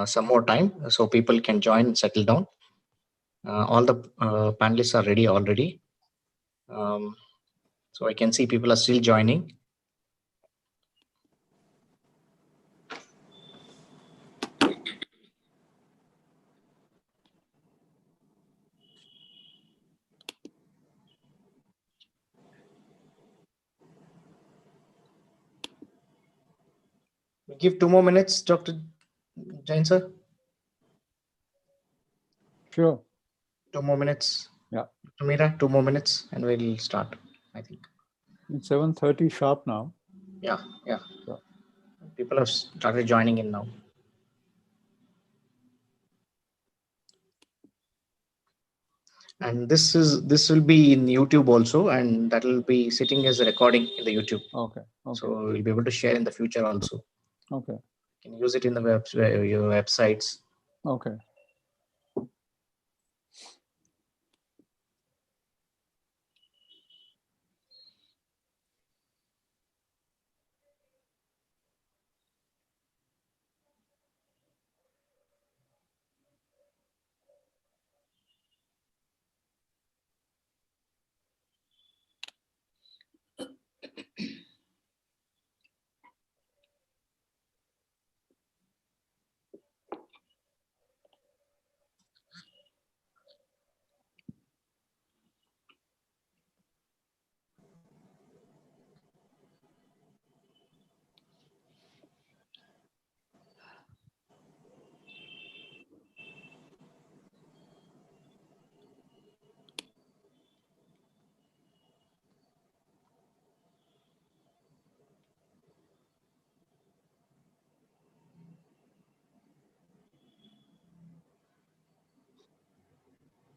some more time so people can join and settle down. All the panelists are ready already. So I can see people are still joining. Give 2 more minutes, Dr. Jain sir. Sure. 2 more minutes. Yeah. Dr. Meera, 2 more minutes and we'll start, I think. It's 7:30 sharp now. Yeah, yeah. So, people have started joining in now. And this will be in YouTube also, and that will be sitting as a recording in the YouTube. Okay. So we'll be able to share in the future also. Okay. You can use it in the your websites. Okay.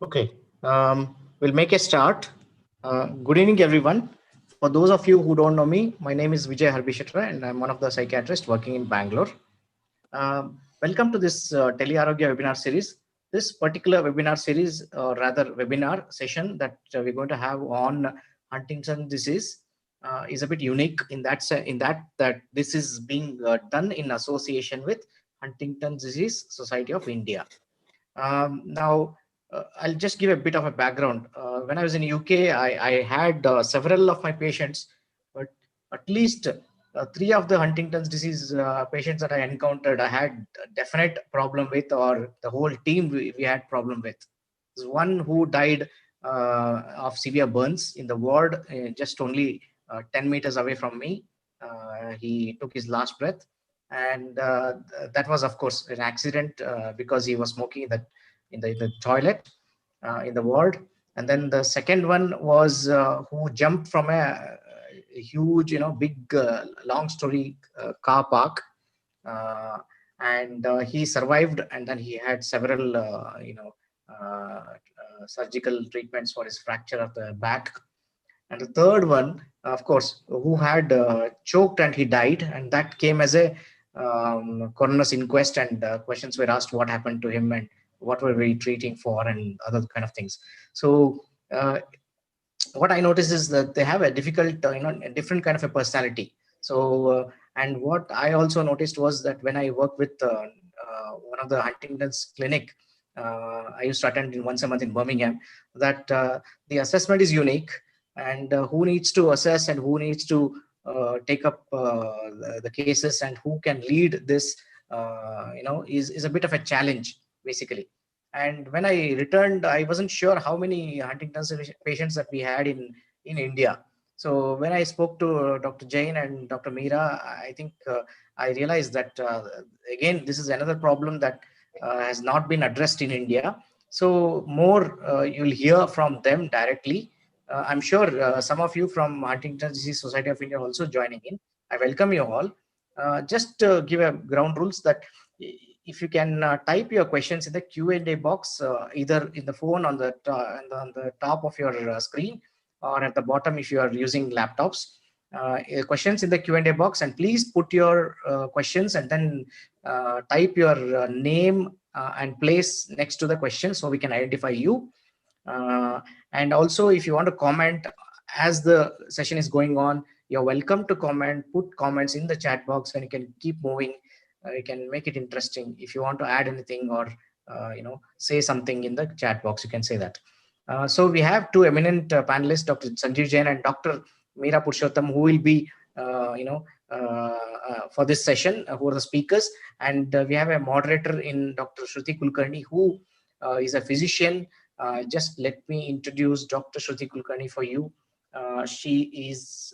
Okay, we'll make a start. Good evening, everyone. For those of you who don't know me, my name is Vijay Harbishettar, and I'm one of the psychiatrists working in Bangalore. Welcome to this Telearogya webinar series. This particular webinar series, or rather webinar session that we're going to have on Huntington disease is a bit unique in that this is being done in association with Huntington Disease Society of India. Now, I'll just give a bit of a background. When I was in UK, I had several of my patients, but at least 3 of the Huntington's disease patients that I encountered, I had a definite problem with, or the whole team we had problem with. There's one who died of severe burns in the ward, just only 10 meters away from me. He took his last breath, and that was, of course, an accident because he was smoking in the toilet in the ward. And then the second one was who jumped from a huge, big, long story car park, and he survived. And then he had several, surgical treatments for his fracture of the back. And the third one, of course, who had choked and he died, and that came as a coroner's inquest, and questions were asked what happened to him and what were we treating for and other kind of things. So what I noticed is that they have a difficult, a different kind of a personality. So and what I also noticed was that when I worked with one of the Huntington's clinic, I used to attend in once a month in Birmingham, that the assessment is unique, and who needs to assess and who needs to take up the cases and who can lead this, is a bit of a challenge, basically. And when I returned, I wasn't sure how many Huntington's patients that we had in India. So when I spoke to Dr. Jain and Dr. Meera, I think I realized that again, this is another problem that has not been addressed in India. So more you'll hear from them directly. I'm sure some of you from Huntington's Disease Society of India are also joining in. I welcome you all. Just give a ground rules that if you can type your questions in the Q&A box, either in the phone on the top of your screen, or at the bottom if you are using laptops, questions in the Q&A box, and please put your questions and then type your name and place next to the question so we can identify you. And also, if you want to comment as the session is going on, you're welcome to comment, put comments in the chat box, and you can keep moving. you can make it interesting. If you want to add anything or say something in the chat box, you can say that. So we have two eminent panelists, Dr. Sanjeev Jain and Dr. Meera Purshottam, who will be for this session, who are the speakers. And we have a moderator in Dr. Shruthi Kulkarni, who is a physician. Just let me introduce Dr. Shruthi Kulkarni for you. She is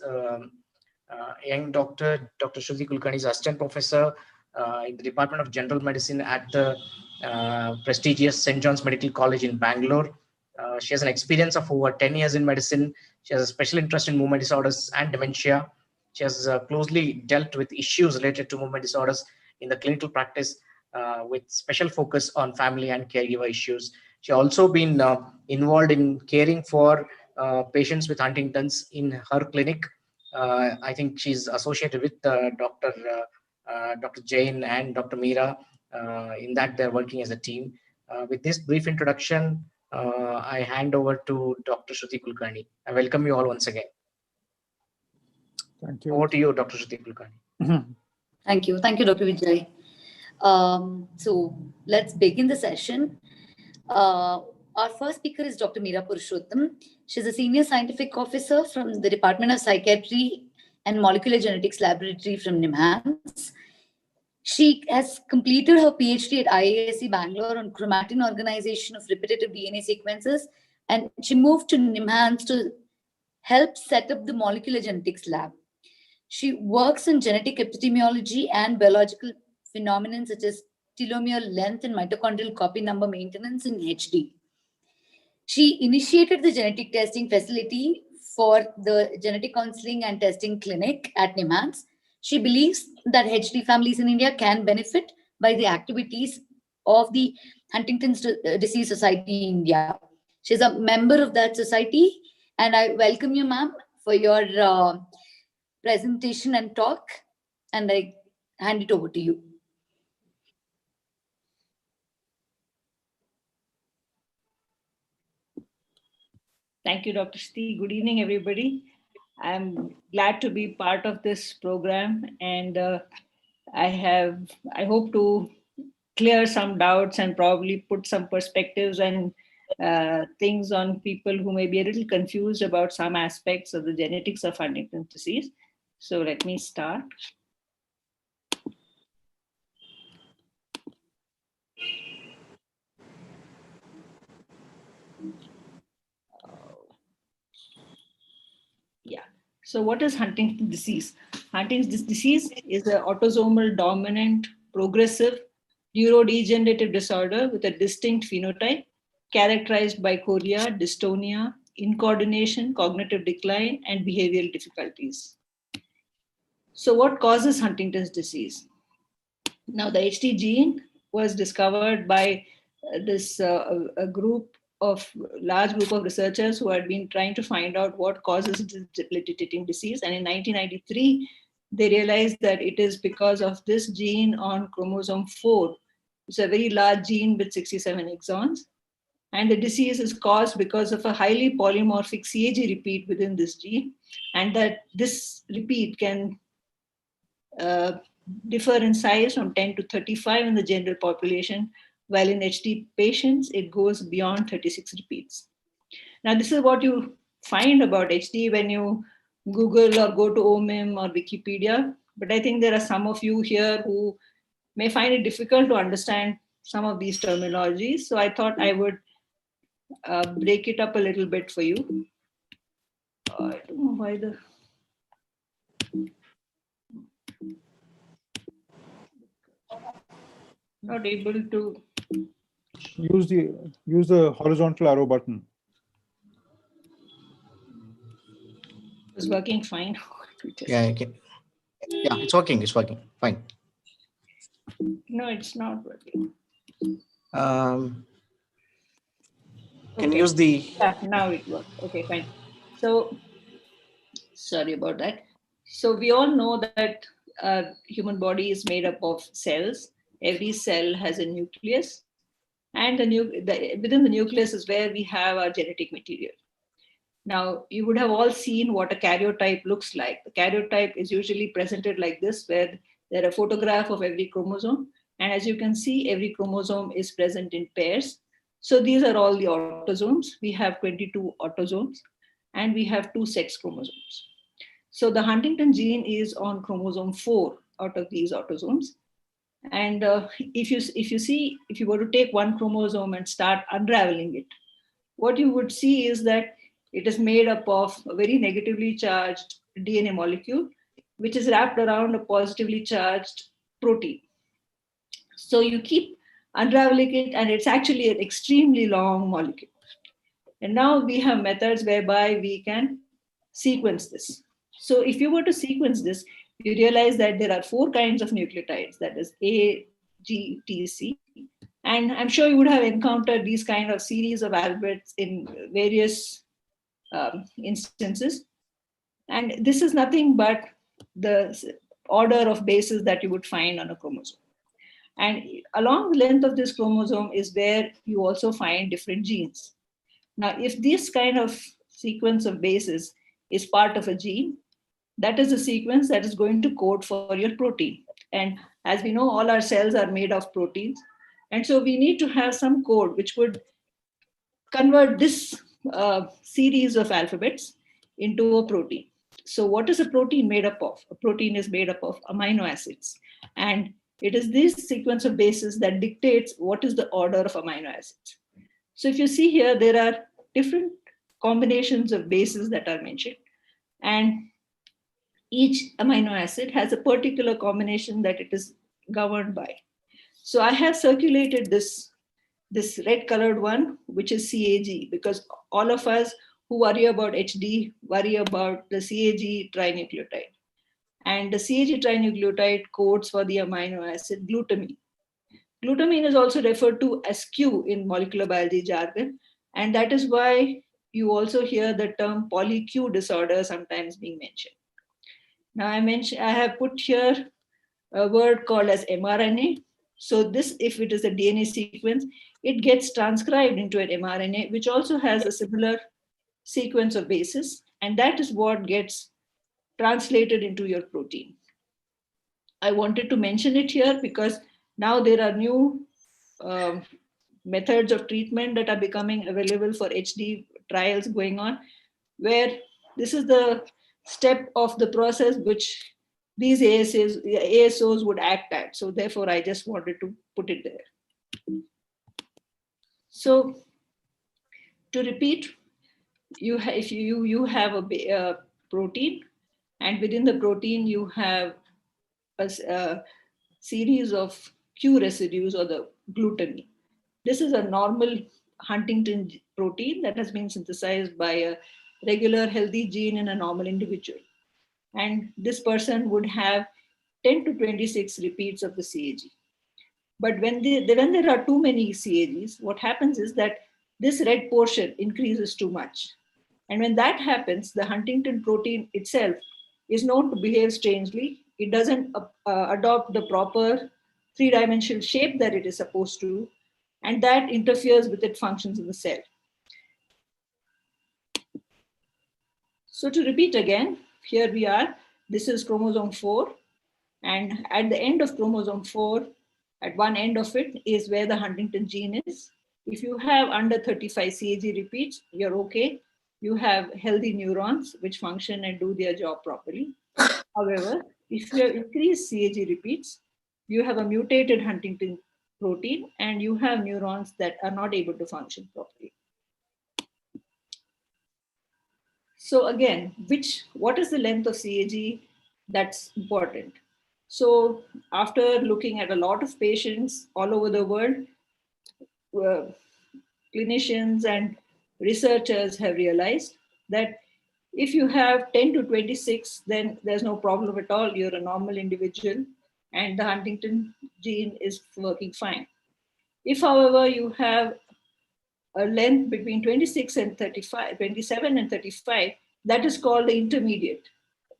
young doctor. Dr. Shruthi Kulkarni is assistant professor in the Department of General Medicine at the prestigious St. John's Medical College in Bangalore. She has an experience of over 10 years in medicine. She has a special interest in movement disorders and dementia. She has closely dealt with issues related to movement disorders in the clinical practice with special focus on family and caregiver issues. She also been involved in caring for patients with Huntington's in her clinic. I think she's associated with Dr. Jain and Dr. Meera. In that, they're working as a team. With this brief introduction, I hand over to Dr. Shruthi Kulkarni. I welcome you all once again. Thank you. Over to you, Dr. Shruthi Kulkarni. Thank you. Thank you, Dr. Vijay. So let's begin the session. Our first speaker is Dr. Meera Purshottam. She's a senior scientific officer from the Department of Psychiatry and Molecular Genetics Laboratory from NIMHANS. She has completed her PhD at IISc Bangalore on chromatin organization of repetitive DNA sequences, and she moved to NIMHANS to help set up the molecular genetics lab. She works in genetic epidemiology and biological phenomena such as telomere length and mitochondrial copy number maintenance in HD. She initiated the genetic testing facility for the genetic counseling and testing clinic at NIMHANS. She believes that HD families in India can benefit by the activities of the Huntington Disease Society in India. She's a member of that society, and I welcome you, ma'am, for your presentation and talk, and I hand it over to you. Thank you, Dr. Shruthi. Good evening, everybody. I'm glad to be part of this program, and I hope to clear some doubts and probably put some perspectives and things on people who may be a little confused about some aspects of the genetics of Huntington's disease. So let me start. Yeah. So what is Huntington's disease? Huntington's disease is an autosomal dominant progressive neurodegenerative disorder with a distinct phenotype characterized by chorea, dystonia, incoordination, cognitive decline, and behavioral difficulties. So what causes Huntington's disease? Now, the HD gene was discovered by this large group of researchers who had been trying to find out what causes this debilitating disease. And in 1993, they realized that it is because of this gene on chromosome 4. It's a very large gene with 67 exons. And the disease is caused because of a highly polymorphic CAG repeat within this gene. And that this repeat can differ in size from 10 to 35 in the general population, while in HD patients, it goes beyond 36 repeats. Now, this is what you find about HD when you Google or go to OMIM or Wikipedia. But I think there are some of you here who may find it difficult to understand some of these terminologies. So I thought I would break it up a little bit for you. I don't know why the... Not able to use the horizontal arrow button. It's working fine. Yeah, okay. Yeah, it's working. It's working. Fine. No, it's not working. Can use the... Yeah, now it works. Okay, fine. So, sorry about that. So we all know that human body is made up of cells. Every cell has a nucleus. And within the nucleus is where we have our genetic material. Now, you would have all seen what a karyotype looks like. The karyotype is usually presented like this, where There are a photograph of every chromosome. And as you can see, every chromosome is present in pairs. So these are all the autosomes. We have 22 autosomes and we have 2 sex chromosomes. So the Huntington gene is on chromosome 4 out of these autosomes. And if you were to take one chromosome and start unraveling it, what you would see is that it is made up of a very negatively charged DNA molecule, which is wrapped around a positively charged protein. So you keep unraveling it, and it's actually an extremely long molecule. And now we have methods whereby we can sequence this. So if you were to sequence this, you realize that there are 4 kinds of nucleotides, that is A, G, T, C. And I'm sure you would have encountered these kind of series of alphabets in various instances. And this is nothing but the order of bases that you would find on a chromosome. And along the length of this chromosome is where you also find different genes. Now, if this kind of sequence of bases is part of a gene, that is a sequence that is going to code for your protein. And as we know, all our cells are made of proteins. And so we need to have some code which would convert this series of alphabets into a protein. So what is a protein made up of? A protein is made up of amino acids. And it is this sequence of bases that dictates what is the order of amino acids. So if you see here, there are different combinations of bases that are mentioned. And each amino acid has a particular combination that it is governed by. So I have circulated this red colored one, which is CAG, because all of us who worry about HD worry about the CAG trinucleotide. And the CAG trinucleotide codes for the amino acid glutamine. Glutamine is also referred to as Q in molecular biology jargon. And that is why you also hear the term poly-Q disorder sometimes being mentioned. Now I have put here a word called as mRNA. So this, if it is a DNA sequence, it gets transcribed into an mRNA, which also has a similar sequence of bases. And that is what gets translated into your protein. I wanted to mention it here because now there are new methods of treatment that are becoming available for HD trials going on, where this is the step of the process which these ASOs would act at. So therefore, I just wanted to put it there. So to repeat, if you have a protein, and within the protein you have a series of Q residues or the glutamine. This is a normal Huntington protein that has been synthesized by a regular healthy gene in a normal individual. And this person would have 10 to 26 repeats of the CAG. But when there are too many CAGs, what happens is that this red portion increases too much. And when that happens, the Huntington protein itself is known to behave strangely. It doesn't adopt the proper 3-dimensional shape that it is supposed to, and that interferes with its functions in the cell. So to repeat again, here we are. This is chromosome 4. And at the end of chromosome 4, at one end of it is where the Huntington gene is. If you have under 35 CAG repeats, you're okay. You have healthy neurons which function and do their job properly. However, if you have increased CAG repeats, you have a mutated Huntington protein and you have neurons that are not able to function properly. So again, what is the length of CAG? That's important. So after looking at a lot of patients all over the world, clinicians and researchers have realized that if you have 10 to 26, then there's no problem at all. You're a normal individual and the Huntington gene is working fine. If, however, you have a length between 26 and 35, 27 and 35, that is called the intermediate.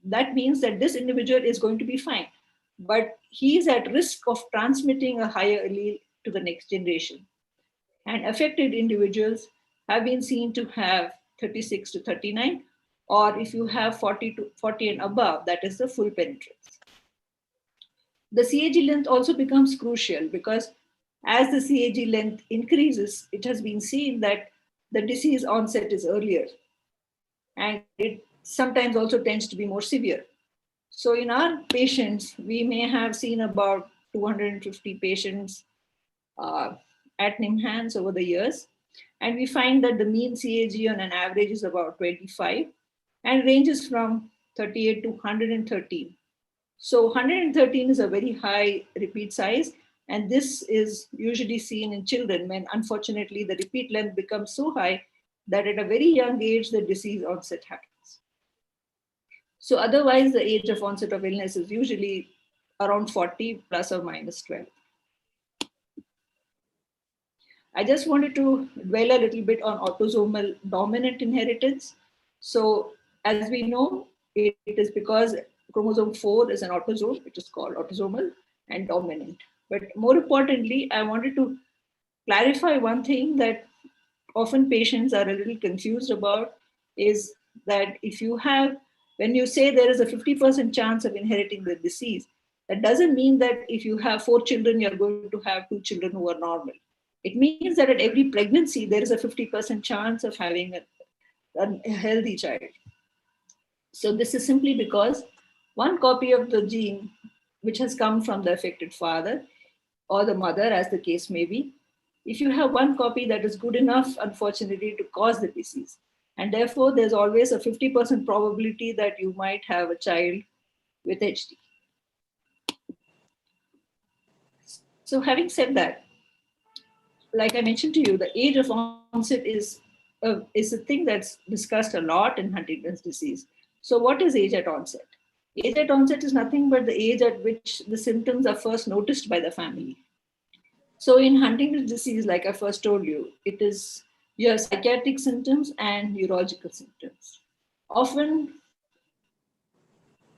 That means that this individual is going to be fine, but he is at risk of transmitting a higher allele to the next generation. And affected individuals have been seen to have 36 to 39, or if you have 40 and above, that is the full penetrance. The CAG length also becomes crucial because as the CAG length increases, it has been seen that the disease onset is earlier, and it sometimes also tends to be more severe. So in our patients, we may have seen about 250 patients at NIMHANS over the years. And we find that the mean CAG on an average is about 25 and ranges from 38 to 113. So 113 is a very high repeat size. And this is usually seen in children when unfortunately the repeat length becomes so high that at a very young age, the disease onset happens. So otherwise, the age of onset of illness is usually around 40 plus or minus 12. I just wanted to dwell a little bit on autosomal dominant inheritance. So as we know, it is because chromosome 4 is an autosome, it is called autosomal and dominant. But more importantly, I wanted to clarify one thing that often patients are a little confused about is that if you have, when you say there is a 50% chance of inheriting the disease, that doesn't mean that if you have 4 children, you're going to have 2 children who are normal. It means that at every pregnancy, there is a 50% chance of having a healthy child. So this is simply because one copy of the gene, which has come from the affected father or the mother, as the case may be, if you have one copy that is good enough, unfortunately, to cause the disease. And therefore, there's always a 50% probability that you might have a child with HD. So having said that, like I mentioned to you, the age of onset is a thing that's discussed a lot in Huntington's disease. So what is age at onset? Age at onset is nothing but the age at which the symptoms are first noticed by the family. So in Huntington's disease, like I first told you, it is you have psychiatric symptoms and neurological symptoms. Often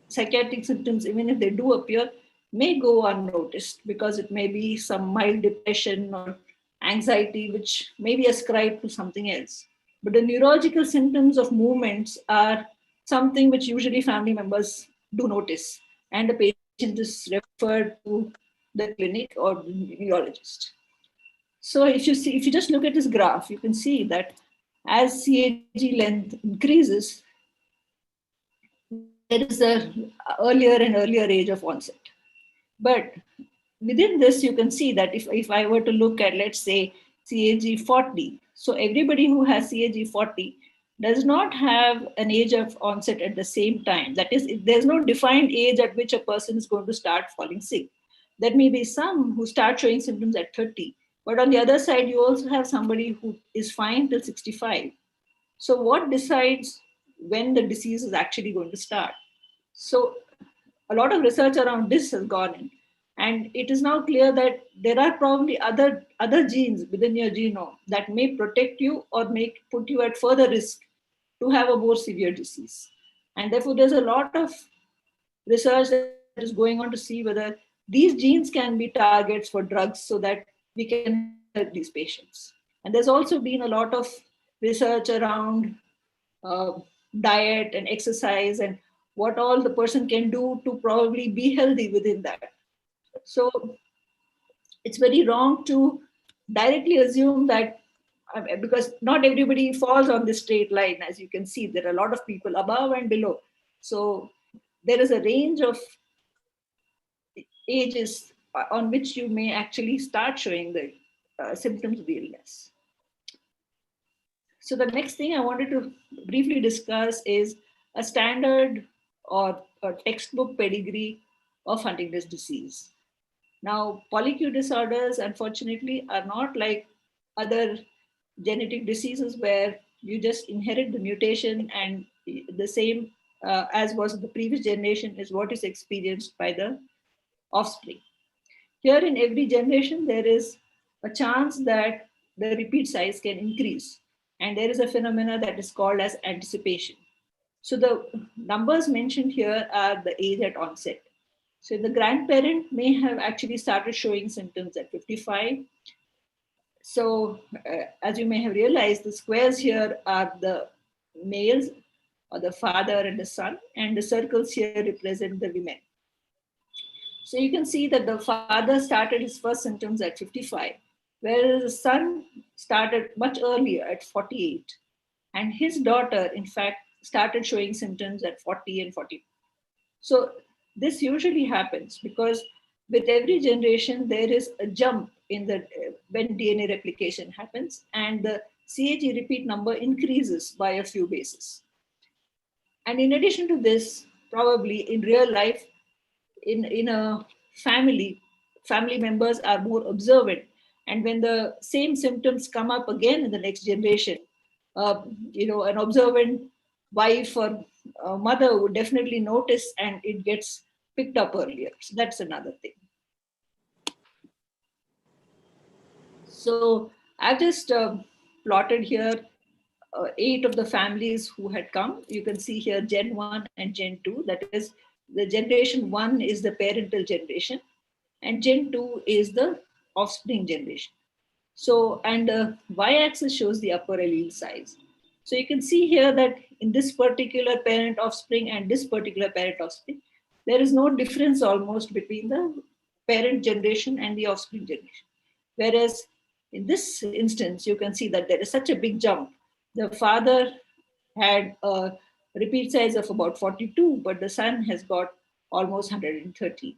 psychiatric symptoms, even if they do appear, may go unnoticed because it may be some mild depression or anxiety, which may be ascribed to something else. But the neurological symptoms of movements are something which usually family members do notice, and the patient is referred to the clinic or the neurologist. So if you just look at this graph, you can see that as CAG length increases, there is a earlier and earlier age of onset. But within this, you can see that if I were to look at, let's say, CAG 40, so everybody who has CAG 40 does not have an age of onset at the same time. That is, there's no defined age at which a person is going to start falling sick. There may be some who start showing symptoms at 30, but on the other side, you also have somebody who is fine till 65. So what decides when the disease is actually going to start? So a lot of research around this has gone in. And it is now clear that there are probably other genes within your genome that may protect you or may put you at further risk to have a more severe disease. And therefore, there's a lot of research that is going on to see whether these genes can be targets for drugs so that we can help these patients. And there's also been a lot of research around diet and exercise and what all the person can do to probably be healthy within that. So it's very wrong to directly assume that, because not everybody falls on this straight line. As you can see, there are a lot of people above and below. So there is a range of ages on which you may actually start showing the symptoms of the illness. So the next thing I wanted to briefly discuss is a standard or a textbook pedigree of Huntington's disease. Now, polyQ disorders, unfortunately, are not like other genetic diseases where you just inherit the mutation and the same as was the previous generation is what is experienced by the offspring. Here in every generation, there is a chance that the repeat size can increase. And there is a phenomena that is called as anticipation. So the numbers mentioned here are the age at onset. So the grandparent may have actually started showing symptoms at 55. So as you may have realized, the squares here are the males or the father and the son, and the circles here represent the women. So you can see that the father started his first symptoms at 55, whereas the son started much earlier at 48. And his daughter, in fact, started showing symptoms at 40 and 40. So this usually happens because with every generation, there is a jump in the when DNA replication happens, and the CAG repeat number increases by a few bases. And in addition to this, probably in real life, in a family members are more observant. And when the same symptoms come up again in the next generation, an observant wife or mother would definitely notice and it gets picked up earlier. So that's another thing. So I've just plotted here 8 of the families who had come. You can see here Gen 1 and Gen 2. That is, the generation 1 is the parental generation, and Gen 2 is the offspring generation. So, and the y-axis shows the upper allele size. So you can see here that in this particular parent offspring and this particular parent offspring, there is no difference almost between the parent generation and the offspring generation. Whereas in this instance, you can see that there is such a big jump. The father had a repeat size of about 42, but the son has got almost 130.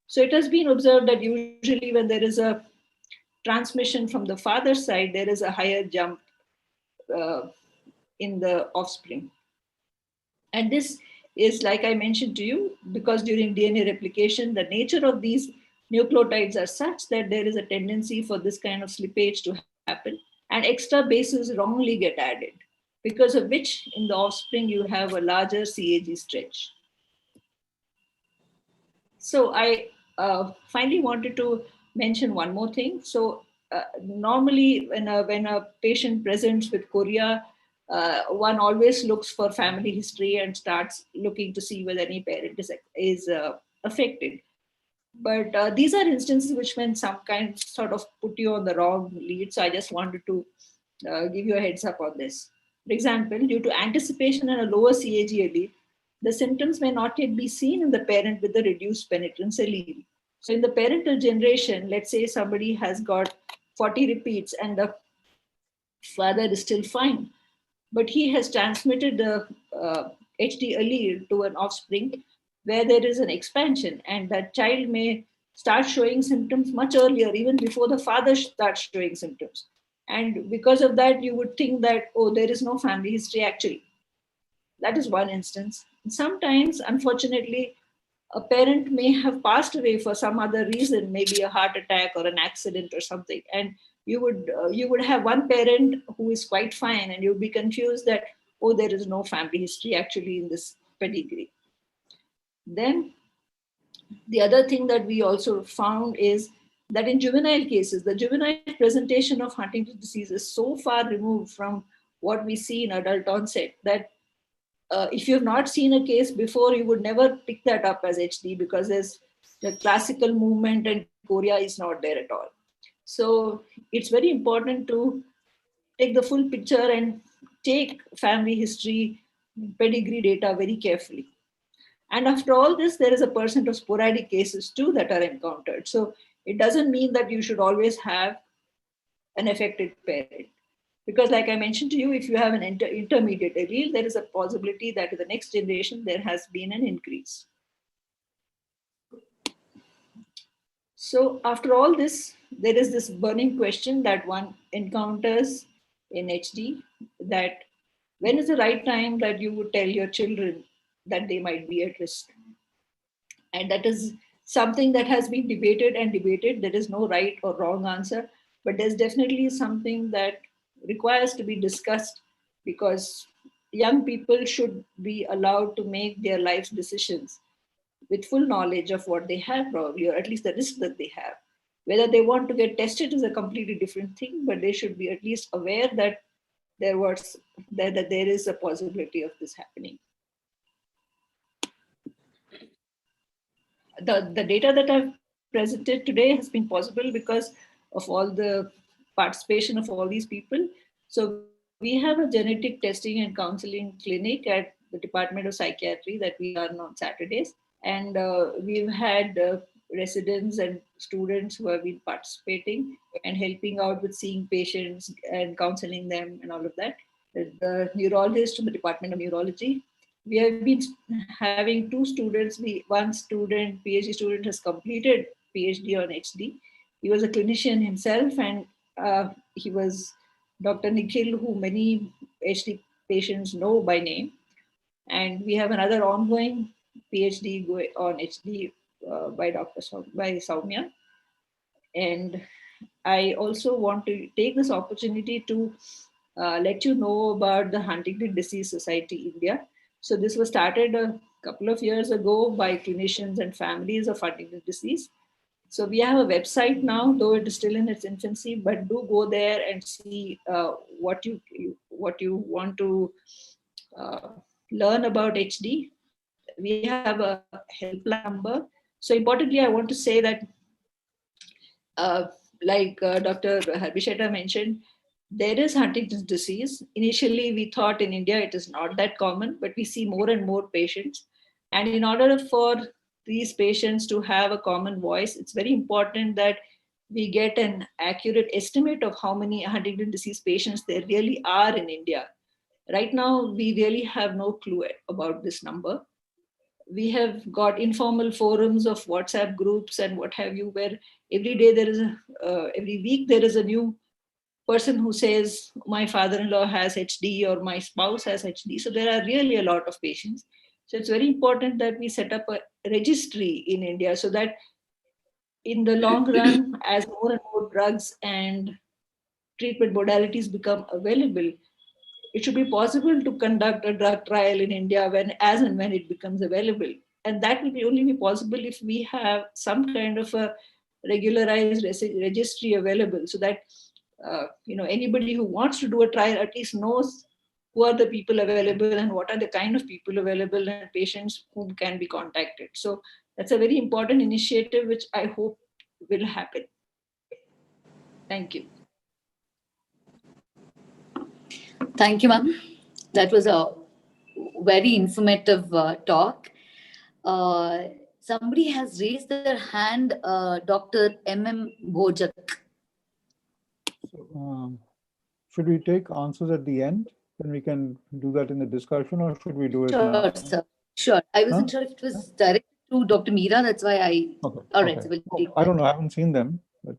So it has been observed that usually when there is a transmission from the father's side, there is a higher jump in the offspring. And this is, like I mentioned to you, because during DNA replication, the nature of these nucleotides are such that there is a tendency for this kind of slippage to happen, and extra bases wrongly get added, because of which in the offspring you have a larger CAG stretch. So I finally wanted to mention one more thing. So normally when a patient presents with chorea, one always looks for family history and starts looking to see whether any parent is affected. But these are instances which when some kind sort of put you on the wrong lead. So I just wanted to give you a heads up on this. For example, due to anticipation and a lower CAG allele, the symptoms may not yet be seen in the parent with the reduced penetrance allele. So in the parental generation, let's say somebody has got 40 repeats and the father is still fine, but he has transmitted the HD allele to an offspring where there is an expansion, and that child may start showing symptoms much earlier, even before the father starts showing symptoms. And because of that, you would think that, oh, there is no family history actually. That is one instance. Sometimes, unfortunately, a parent may have passed away for some other reason, maybe a heart attack or an accident or something, and you would have one parent who is quite fine, and you'd be confused that, oh, there is no family history actually in this pedigree. Then the other thing that we also found is that in juvenile cases, the juvenile presentation of Huntington disease is so far removed from what we see in adult onset that if you've not seen a case before, you would never pick that up as HD, because there's the classical movement and chorea is not there at all. So it's very important to take the full picture and take family history, pedigree data very carefully. And after all this, there is a percent of sporadic cases too that are encountered. So it doesn't mean that you should always have an affected parent. Because like I mentioned to you, if you have an intermediate allele, there is a possibility that in the next generation, there has been an increase. So after all this, there is this burning question that one encounters in HD, that when is the right time that you would tell your children that they might be at risk? And that is something that has been debated and debated. There is no right or wrong answer, but there's definitely something that requires to be discussed, because young people should be allowed to make their life decisions with full knowledge of what they have, probably, or at least the risk that they have. Whether they want to get tested is a completely different thing, but they should be at least aware that that there is a possibility of this happening. The data that I've presented today has been possible because of all the participation of all these people. So we have a genetic testing and counseling clinic at the Department of Psychiatry that we run on Saturdays. And we've had residents and students who have been participating and helping out with seeing patients and counseling them and all of that. The neurologist from the Department of Neurology. We have been having two students. One student, PhD student, has completed PhD on HD. He was a clinician himself, and he was Dr. Nikhil, who many HD patients know by name. And we have another ongoing PhD on HD by by Soumya. And I also want to take this opportunity to let you know about the Huntington Disease Society India. So this was started a couple of years ago by clinicians and families of Huntington disease. So we have a website now, though it is still in its infancy, but do go there and see what you want to learn about HD. We have a helpline number. So importantly, I want to say that like Dr. Harbishettar mentioned, there is Huntington's disease. Initially, we thought in India it is not that common, but we see more and more patients. And in order for these patients to have a common voice, it's very important that we get an accurate estimate of how many Huntington disease patients there really are in India. Right now, we really have no clue about this number. We have got informal forums of WhatsApp groups and what have you, where every day there is every week there is a new person who says my father-in-law has HD or my spouse has HD. So there are really a lot of patients. So it's very important that we set up a registry in India so that in the long run, as more and more drugs and treatment modalities become available, it should be possible to conduct a drug trial in India as and when it becomes available. And that will only be possible if we have some kind of a regularized registry available so that anybody who wants to do a trial at least knows who are the people available and what are the kind of people available and patients whom can be contacted. So that's a very important initiative which I hope will happen. Thank you. Thank you, ma'am. That was a very informative talk. Somebody has raised their hand, Dr. M.M. Bojak. So, should we take answers at the end? Then we can do that in the discussion, or should we do it now? Sure, sir. Sure. I wasn't sure if it was directed to Dr. Meera. That's why I. Okay. All right. Okay. So we'll take I don't know. I haven't seen them. But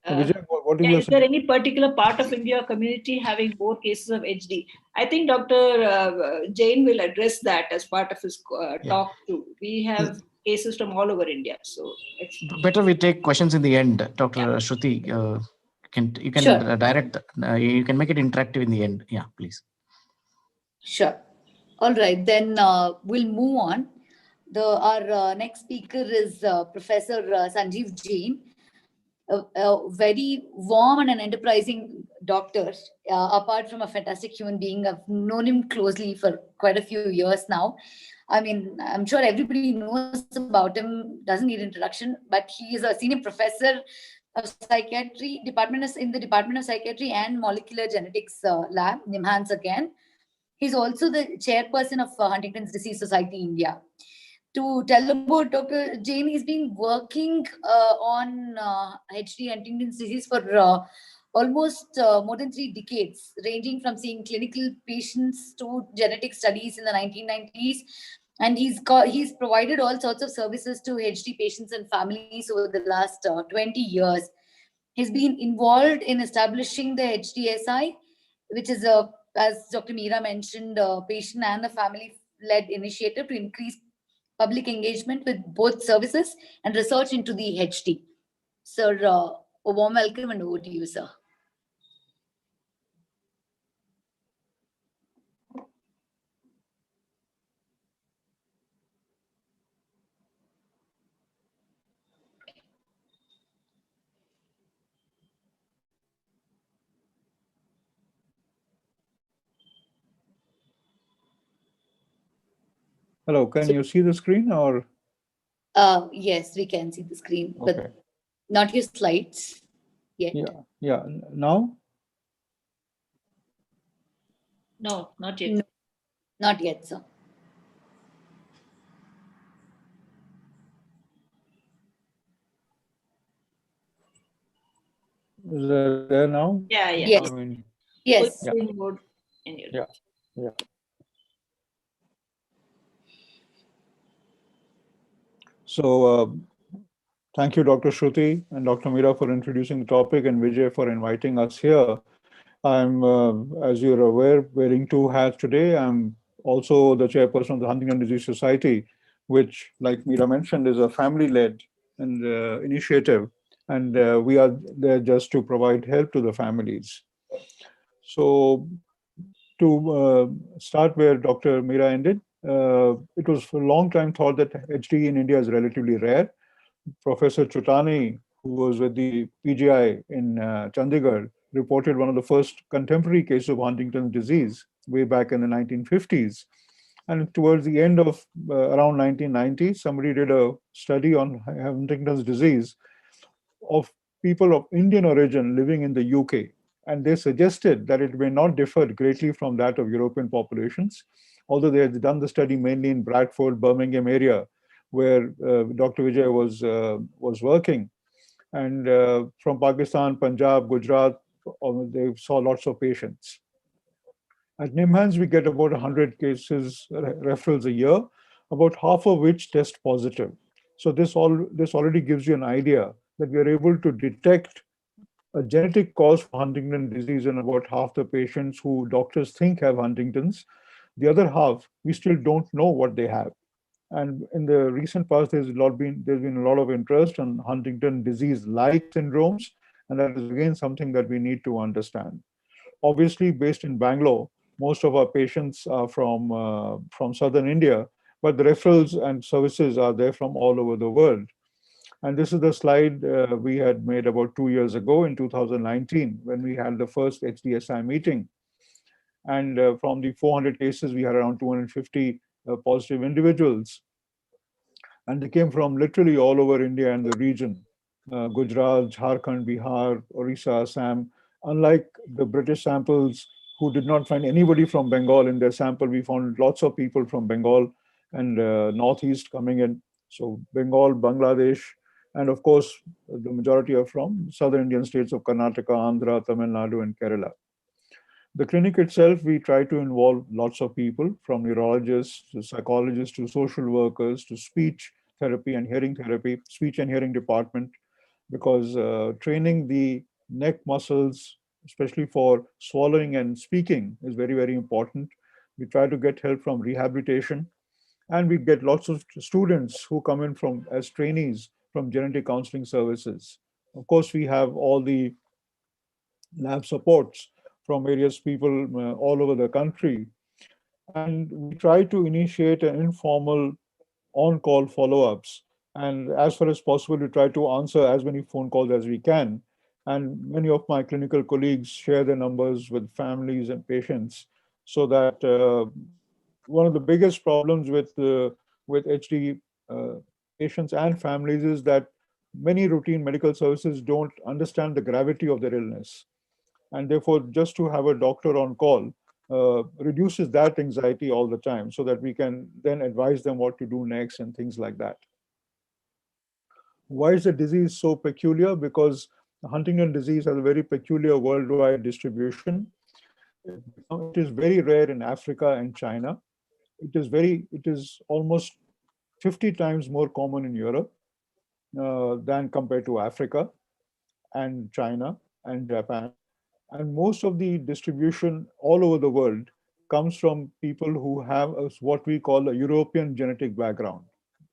Vijay, what do you? Is there any particular part of India or community having more cases of HD? I think Dr. Jain will address that as part of his talk too. We have cases from all over India, so it's better we take questions in the end. Dr. Shruthi, you can Sure. direct. You can make it interactive in the end. Yeah, please. Sure. All right. Then we'll move on. Our next speaker is Professor Sanjeev Jain. A very warm and an enterprising doctor, apart from a fantastic human being. I've known him closely for quite a few years now. I mean, I'm sure everybody knows about him, doesn't need introduction, but he is a senior professor of psychiatry, in the Department of Psychiatry and Molecular Genetics lab, NIMHANS again. He's also the chairperson of Huntington's Disease Society India. To tell about Dr. Jain, he's been working on HD Huntington's disease for almost more than 3 decades, ranging from seeing clinical patients to genetic studies in the 1990s. And he's provided all sorts of services to HD patients and families over the last 20 years. He's been involved in establishing the HDSI, which is as Dr. Meera mentioned, a patient and a family-led initiative to increase public engagement with both services and research into the HD. Sir, a warm welcome and over to you, sir. Hello, can you see the screen or? Yes, we can see the screen, Okay. but not your slides yet. Yeah. Now? no, not yet. No, not yet, sir. Is that there now? Yeah, yeah. Yes. I mean, Yes. Yeah. Full mode in your Yeah. So thank you, Dr. Shruthi and Dr. Meera, for introducing the topic, and Vijay for inviting us here. I'm, as you're aware, wearing two hats today. I'm also the chairperson of the Huntington Disease Society, which, like Meera mentioned, is a family-led and initiative, and we are there just to provide help to the families. So, to start where Dr. Meera ended, it was for a long time thought that HD in India is relatively rare. Professor Chutani, who was with the PGI in Chandigarh, reported one of the first contemporary cases of Huntington's disease way back in the 1950s. And towards the end of around 1990, somebody did a study on Huntington's disease of people of Indian origin living in the UK. And they suggested that it may not differ greatly from that of European populations, although they had done the study mainly in Bradford, Birmingham area, where Dr. Vijay was working. And from Pakistan, Punjab, Gujarat, they saw lots of patients. At NIMHANS, we get about 100 cases, referrals a year, about half of which test positive. So this already gives you an idea that we are able to detect a genetic cause for Huntington disease in about half the patients who doctors think have Huntington's. The other half, we still don't know what they have. And in the recent past, there's been a lot of interest on Huntington disease-like syndromes, and that is again something that we need to understand. Obviously, based in Bangalore, most of our patients are from southern India, but the referrals and services are there from all over the world. And this is the slide we had made about 2 years ago in 2019 when we had the first HDSI meeting. And from the 400 cases, we had around 250 positive individuals. And they came from literally all over India and the region, Gujarat, Jharkhand, Bihar, Orissa, Assam. Unlike the British samples who did not find anybody from Bengal in their sample, we found lots of people from Bengal and Northeast coming in. So Bengal, Bangladesh, and of course, the majority are from southern Indian states of Karnataka, Andhra, Tamil Nadu, and Kerala. The clinic itself, we try to involve lots of people, from neurologists to psychologists to social workers to speech therapy and hearing therapy, speech and hearing department, because training the neck muscles, especially for swallowing and speaking, is very, very important. We try to get help from rehabilitation, and we get lots of students who come in from as trainees from genetic counseling services. Of course, we have all the lab supports from various people all over the country. And we try to initiate an informal on-call follow-ups. And as far as possible, we try to answer as many phone calls as we can. And many of my clinical colleagues share their numbers with families and patients, so that one of the biggest problems with HD patients and families is that many routine medical services don't understand the gravity of their illness. And therefore, just to have a doctor on call reduces that anxiety all the time, so that we can then advise them what to do next and things like that. Why is the disease so peculiar? Because Huntington disease has a very peculiar worldwide distribution. It is very rare in Africa and China. It is almost 50 times more common in Europe than compared to Africa and China and Japan. And most of the distribution all over the world comes from people who have what we call a European genetic background,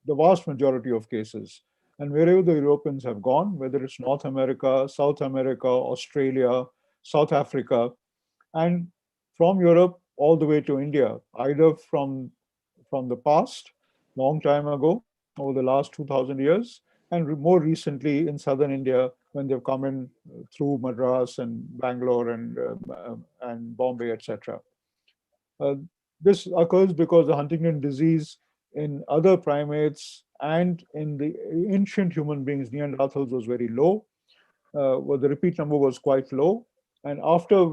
the vast majority of cases. And wherever the Europeans have gone, whether it's North America, South America, Australia, South Africa, and from Europe all the way to India, either from the past, long time ago, over the last 2000 years, and more recently in southern India when they've come in through Madras and Bangalore and Bombay, etc. This occurs because the Huntington disease in other primates and in the ancient human beings, Neanderthals, was very low. Well, the repeat number was quite low. And after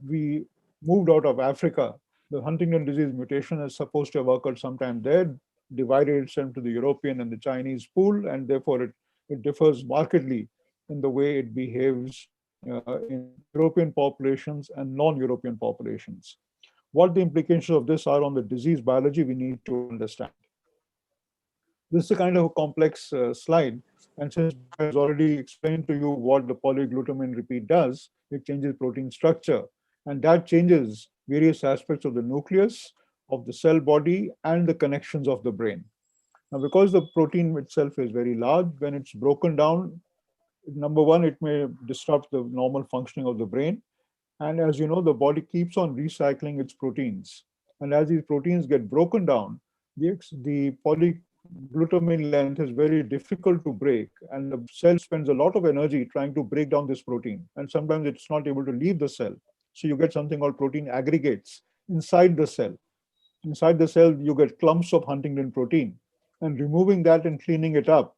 we moved out of Africa, the Huntington disease mutation is supposed to have occurred sometime there, divided itself to the European and the Chinese pool, and therefore it differs markedly in the way it behaves in European populations and non-European populations. What the implications of this are on the disease biology, we need to understand. This is a kind of a complex slide. And since Vijay has already explained to you what the polyglutamine repeat does, it changes protein structure. And that changes various aspects of the nucleus, of the cell body, and the connections of the brain. Now, because the protein itself is very large, when it's broken down, number one, it may disrupt the normal functioning of the brain. And as you know, the body keeps on recycling its proteins. And as these proteins get broken down, the polyglutamine length is very difficult to break. And the cell spends a lot of energy trying to break down this protein. And sometimes it's not able to leave the cell. So you get something called protein aggregates inside the cell. Inside the cell, you get clumps of Huntington protein. And removing that and cleaning it up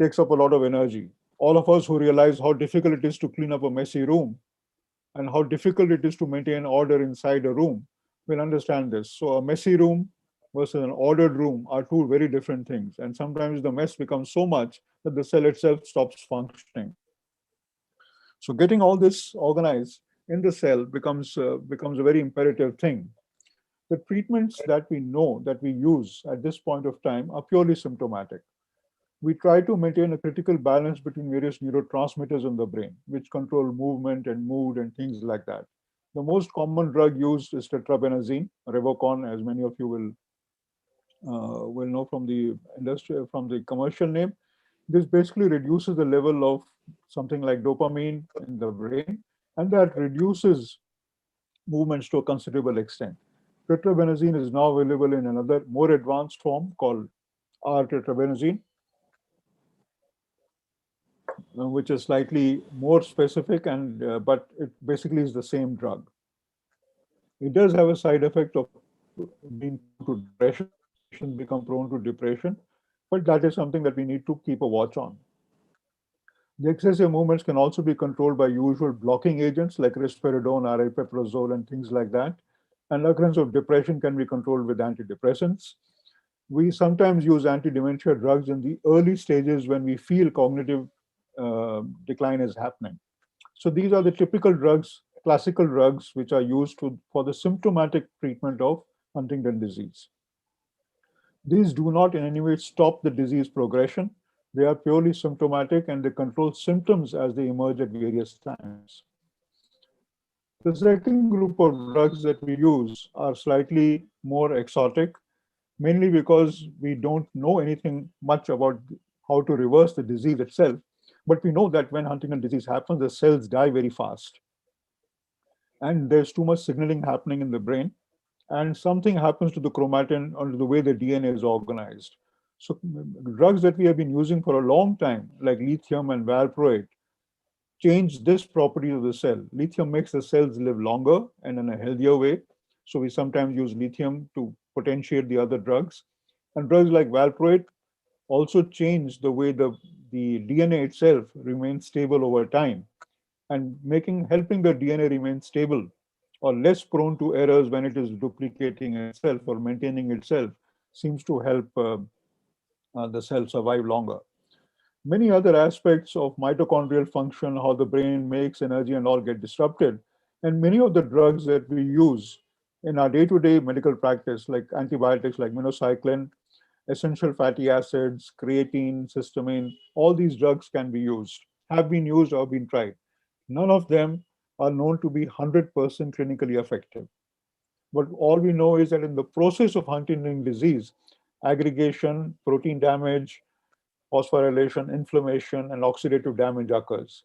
takes up a lot of energy. All of us who realize how difficult it is to clean up a messy room and how difficult it is to maintain order inside a room will understand this. So a messy room versus an ordered room are two very different things. And sometimes the mess becomes so much that the cell itself stops functioning. So getting all this organized in the cell becomes a very imperative thing. The treatments that we know that we use at this point of time are purely symptomatic. We try to maintain a critical balance between various neurotransmitters in the brain, which control movement and mood and things like that. The most common drug used is tetrabenazine, Revocon, as many of you will know from the industry, from the commercial name. This basically reduces the level of something like dopamine in the brain, and that reduces movements to a considerable extent. Tetrabenazine is now available in another more advanced form called R-tetrabenazine, which is slightly more specific, and but it basically is the same drug. It does have a side effect of being prone to depression. Patients become prone to depression, but that is something that we need to keep a watch on. The excessive movements can also be controlled by usual blocking agents like risperidone, aripiprazole, and things like that. And occurrence of depression can be controlled with antidepressants. We sometimes use anti-dementia drugs in the early stages when we feel cognitive decline is happening. So these are the typical drugs, classical drugs, which are used for the symptomatic treatment of Huntington disease. These do not in any way stop the disease progression. They are purely symptomatic and they control symptoms as they emerge at various times. The second group of drugs that we use are slightly more exotic, mainly because we don't know anything much about how to reverse the disease itself. But we know that when Huntington disease happens, the cells die very fast. And there's too much signaling happening in the brain. And something happens to the chromatin or to the way the DNA is organized. So drugs that we have been using for a long time, like lithium and valproate, change this property of the cell. Lithium makes the cells live longer and in a healthier way. So we sometimes use lithium to potentiate the other drugs. And drugs like valproate also change the way the DNA itself remains stable over time, and helping the DNA remain stable or less prone to errors when it is duplicating itself or maintaining itself seems to help the cell survive longer. Many other aspects of mitochondrial function, how the brain makes energy and all get disrupted. And many of the drugs that we use in our day-to-day medical practice, like antibiotics like minocycline, essential fatty acids, creatine, histamine, all these drugs can be used, have been used or been tried. None of them are known to be 100% clinically effective. But all we know is that in the process of Huntington disease, aggregation, protein damage, phosphorylation, inflammation, and oxidative damage occurs.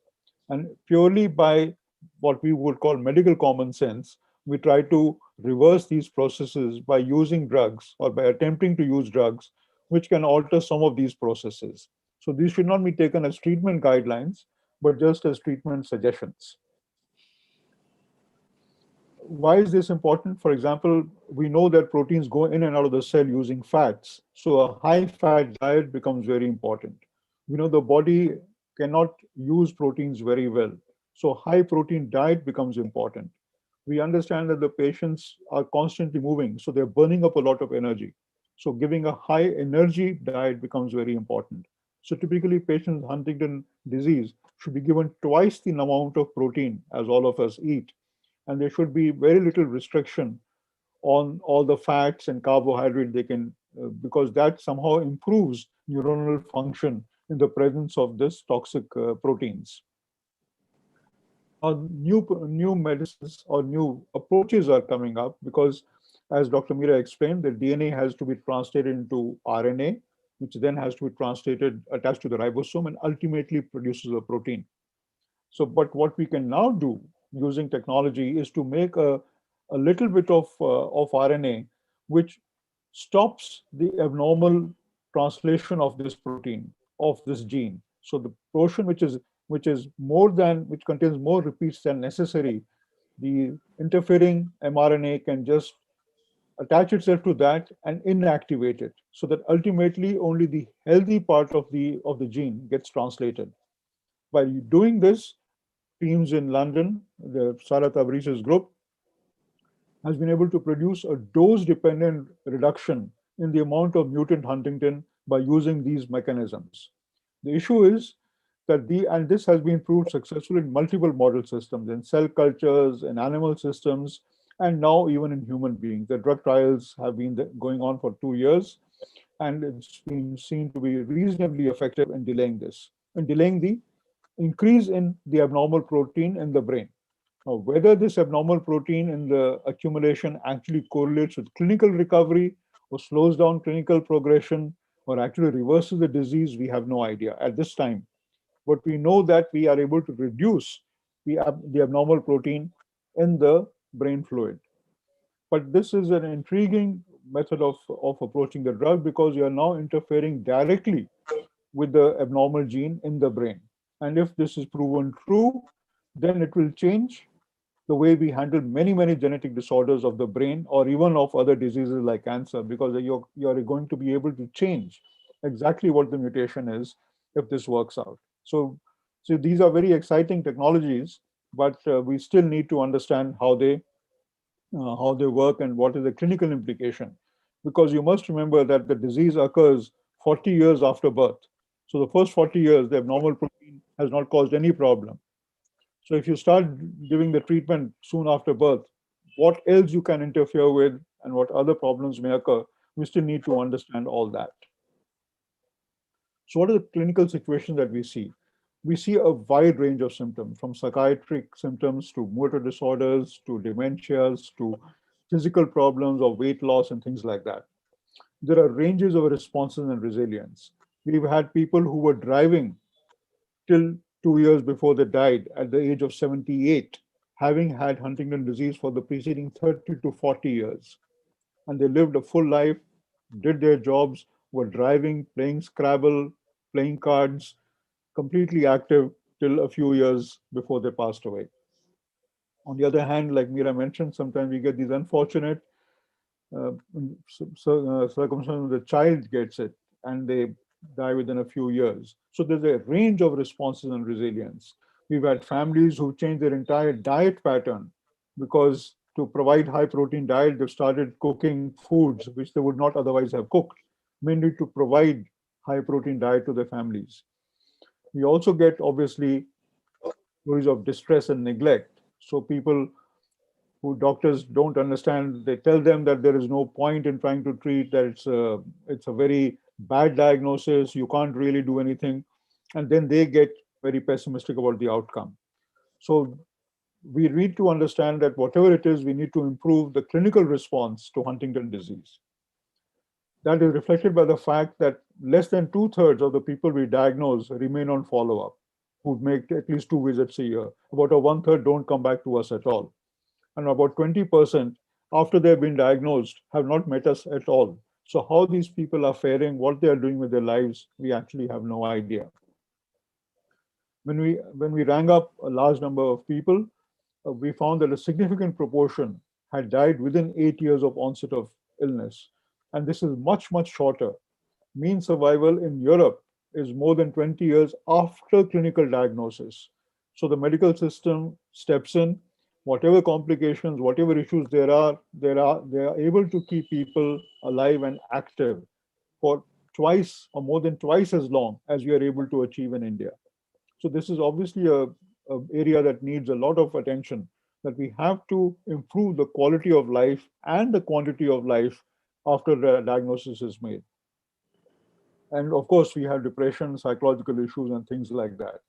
And purely by what we would call medical common sense, we try to reverse these processes by using drugs or by attempting to use drugs which can alter some of these processes. So these should not be taken as treatment guidelines, but just as treatment suggestions. Why is this important? For example, we know that proteins go in and out of the cell using fats. So a high fat diet becomes very important. We know the body cannot use proteins very well. So high protein diet becomes important. We understand that the patients are constantly moving, so they're burning up a lot of energy. So giving a high energy diet becomes very important. So typically patients with Huntington disease should be given twice the amount of protein as all of us eat. And there should be very little restriction on all the fats and carbohydrate they can, because that somehow improves neuronal function in the presence of this toxic proteins. New medicines or new approaches are coming up because, as Dr. Meera explained, the DNA has to be translated into RNA, which then has to be translated, attached to the ribosome, and ultimately produces a protein. So, but what we can now do using technology is to make a little bit of RNA, which stops the abnormal translation of this protein, of this gene. So the portion which contains more repeats than necessary, the interfering mRNA can just attach itself to that and inactivate it, so that ultimately only the healthy part of the gene gets translated. By doing this, teams in London, the Sarah Tabris's group, has been able to produce a dose-dependent reduction in the amount of mutant Huntington by using these mechanisms. The issue is that and this has been proved successful in multiple model systems, in cell cultures, in animal systems, and now even in human beings. The drug trials have been going on for 2 years, and it's been seen to be reasonably effective in delaying the increase in the abnormal protein in the brain. Now, whether this abnormal protein in the accumulation actually correlates with clinical recovery or slows down clinical progression or actually reverses the disease, we have no idea at this time. But we know that we are able to reduce the abnormal protein in the brain fluid. But this is an intriguing method of approaching the drug, because you are now interfering directly with the abnormal gene in the brain. And if this is proven true, then it will change the way we handle many genetic disorders of the brain, or even of other diseases like cancer, because you're going to be able to change exactly what the mutation is if this works out. So these are very exciting technologies, but we still need to understand how they work and what is the clinical implication. Because you must remember that the disease occurs 40 years after birth. So the first 40 years, the abnormal protein has not caused any problem. So if you start giving the treatment soon after birth, what else you can interfere with and what other problems may occur, we still need to understand all that. So what are the clinical situations that we see? We see a wide range of symptoms, from psychiatric symptoms to motor disorders, to dementias, to physical problems or weight loss and things like that. There are ranges of responses and resilience. We've had people who were driving till 2 years before they died at the age of 78, having had Huntington disease for the preceding 30 to 40 years. And they lived a full life, did their jobs, were driving, playing Scrabble, playing cards, completely active till a few years before they passed away. On the other hand, like Meera mentioned, sometimes we get these unfortunate circumstances. The child gets it and they die within a few years. So there's a range of responses and resilience. We've had families who changed their entire diet pattern because to provide high protein diet, they've started cooking foods which they would not otherwise have cooked, mainly to provide high protein diet to their families. We also get, obviously, stories of distress and neglect. So people who doctors don't understand, they tell them that there is no point in trying to treat, that it's a very bad diagnosis, you can't really do anything. And then they get very pessimistic about the outcome. So we need to understand that whatever it is, we need to improve the clinical response to Huntington disease. That is reflected by the fact that less than 2/3 of the people we diagnose remain on follow-up, who make at least 2 visits a year. About a 1/3 don't come back to us at all. And about 20%, after they've been diagnosed, have not met us at all. So how these people are faring, what they are doing with their lives, we actually have no idea. When we rang up a large number of people, we found that a significant proportion had died within 8 years of onset of illness. And this is much shorter. Mean survival in Europe is more than 20 years after clinical diagnosis. So the medical system steps in, whatever complications, whatever issues they are able to keep people alive and active for twice or more than twice as long as we are able to achieve in India. So this is obviously a area that needs a lot of attention, that we have to improve the quality of life and the quantity of life after the diagnosis is made. And of course, we have depression, psychological issues, and things like that.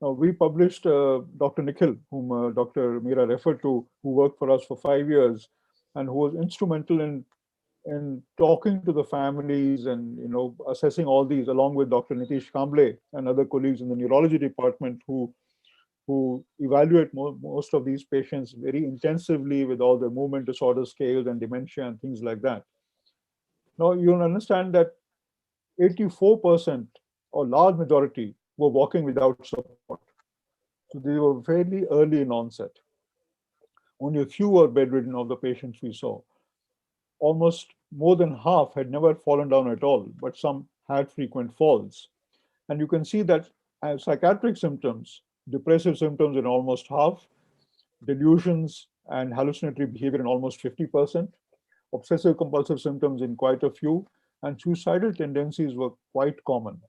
Now, we published Dr. Nikhil, whom Dr. Meera referred to, who worked for us for 5 years and who was instrumental in talking to the families and assessing all these, along with Dr. Nitish Kamble and other colleagues in the neurology department who evaluate most of these patients very intensively with all the movement disorder scales and dementia and things like that. Now, you'll understand that 84% or large majority were walking without support. So they were fairly early in onset. Only a few were bedridden of the patients we saw. Almost more than half had never fallen down at all, but some had frequent falls. And you can see that psychiatric symptoms, depressive symptoms in almost half, delusions and hallucinatory behavior in almost 50%, obsessive compulsive symptoms in quite a few, and suicidal tendencies were quite common.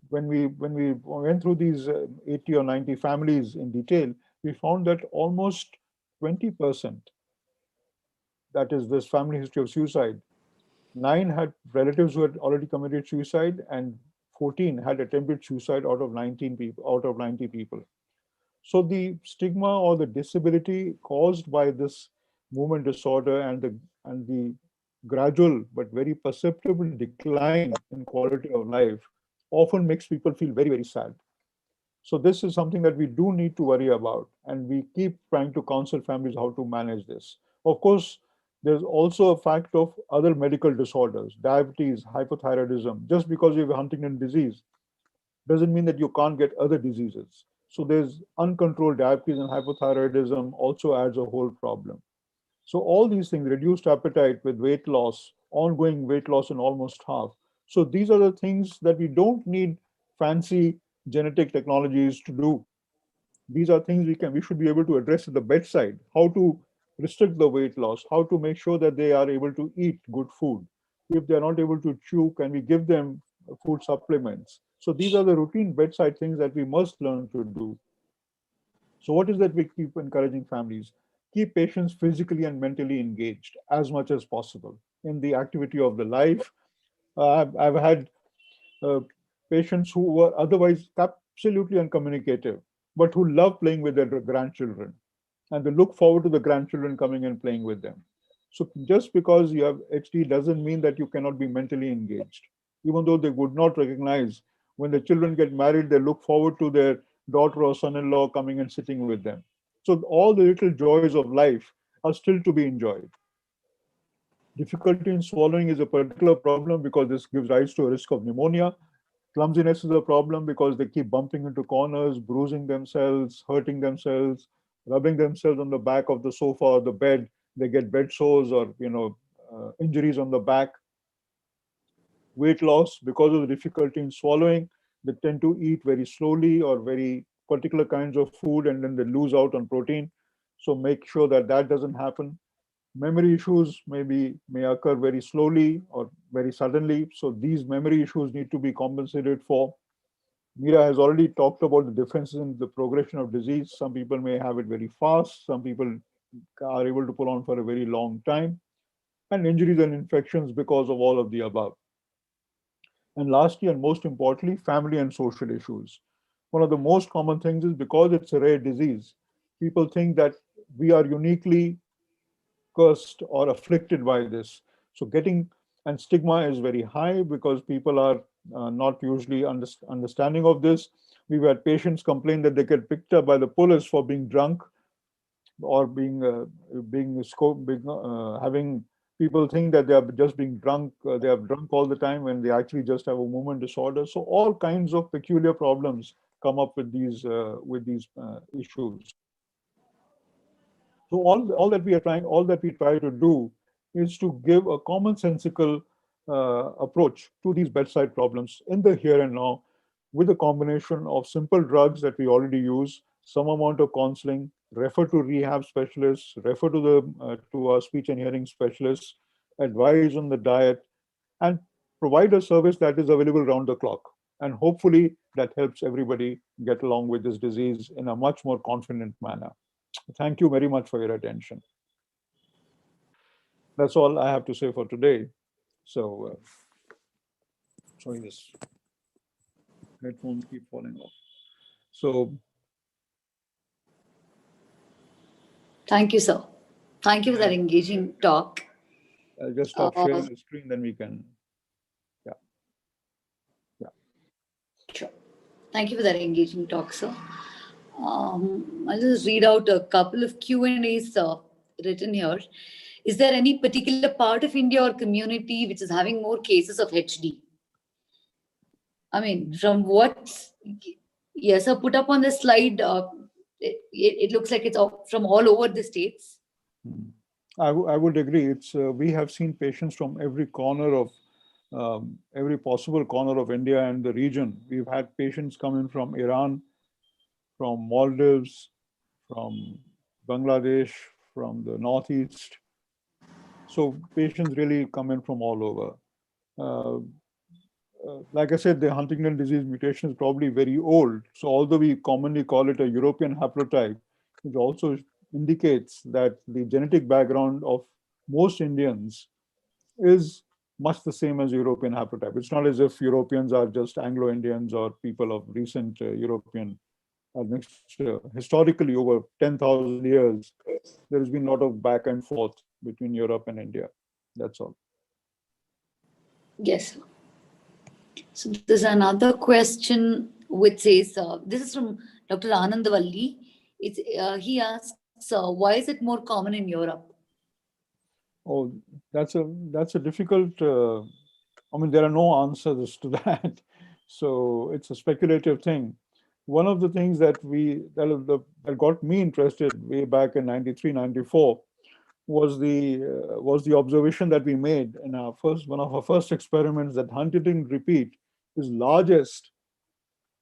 When we went through these 80 or 90 families in detail, we found that almost 20%, that is this family history of suicide, 9 had relatives who had already committed suicide, and 14 had attempted suicide out of 90 people. So the stigma or the disability caused by this movement disorder and the gradual but very perceptible decline in quality of life often makes people feel very, very sad. So this is something that we do need to worry about, and we keep trying to counsel families how to manage this. Of course, there's also a fact of other medical disorders, diabetes, hypothyroidism. Just because you have Huntington disease doesn't mean that you can't get other diseases. So there's uncontrolled diabetes and hypothyroidism also adds a whole problem. So all these things, reduced appetite with weight loss, ongoing weight loss in almost half. So these are the things that we don't need fancy genetic technologies to do. These are things we should be able to address at the bedside. How to restrict the weight loss, how to make sure that they are able to eat good food. If they're not able to chew, can we give them food supplements? So these are the routine bedside things that we must learn to do. So what is that we keep encouraging families? Keep patients physically and mentally engaged as much as possible in the activity of the life. I've had patients who were otherwise absolutely uncommunicative, but who love playing with their grandchildren. And they look forward to the grandchildren coming and playing with them. So just because you have HD doesn't mean that you cannot be mentally engaged. Even though they would not recognize, when the children get married, they look forward to their daughter or son-in-law coming and sitting with them. So all the little joys of life are still to be enjoyed. Difficulty in swallowing is a particular problem because this gives rise to a risk of pneumonia. Clumsiness is a problem because they keep bumping into corners, bruising themselves, hurting themselves, rubbing themselves on the back of the sofa or the bed. They get bed sores or injuries on the back. Weight loss, because of the difficulty in swallowing, they tend to eat very slowly or very particular kinds of food, and then they lose out on protein. So make sure that that doesn't happen. Memory issues may occur very slowly or very suddenly. So these memory issues need to be compensated for. Meera has already talked about the differences in the progression of disease. Some people may have it very fast. Some people are able to pull on for a very long time. And injuries and infections because of all of the above. And lastly, and most importantly, family and social issues. One of the most common things is because it's a rare disease, people think that we are uniquely cursed or afflicted by this. So and stigma is very high because people are not usually understanding of this. We've had patients complain that they get picked up by the police for being drunk or having people think that they are just being drunk. They are drunk all the time when they actually just have a movement disorder. So all kinds of peculiar problems come up with these issues. So all that we try to do is to give a commonsensical approach to these bedside problems in the here and now, with a combination of simple drugs that we already use, some amount of counseling, refer to rehab specialists, refer to our speech and hearing specialists, advise on the diet, and provide a service that is available round the clock. And hopefully that helps everybody get along with this disease in a much more confident manner. Thank you very much for your attention. That's all I have to say for today. So, sorry, this headphones keep falling off. So, Thank you, sir. Thank you for that engaging talk. I'll just stop sharing the screen, then we can. Sure. Thank you for that engaging talk, sir. I'll just read out a couple of Q&As written here. Is there any particular part of India or community which is having more cases of HD? I mean, from what, yes, sir, put up on the slide, it looks like it's from all over the states. I would agree. It's we have seen patients from every corner of every possible corner of India and the region. We've had patients come in from Iran, from Maldives, from Bangladesh, from the Northeast. So patients really come in from all over. Like I said, the Huntington disease mutation is probably very old. So although we commonly call it a European haplotype, it also indicates that the genetic background of most Indians is much the same as European haplotype. It's not as if Europeans are just Anglo-Indians or people of recent European admixture. Historically, over 10,000 years, there has been a lot of back and forth between Europe and India. That's all. Yes. So there's another question which says, this is from Dr. Anandavalli. He asks, why is it more common in Europe? Oh, that's a difficult, I mean, there are no answers to that. So it's a speculative thing. One of the things that that got me interested way back in 93, 94 was the observation that we made in one of our first experiments, that Huntington repeat is largest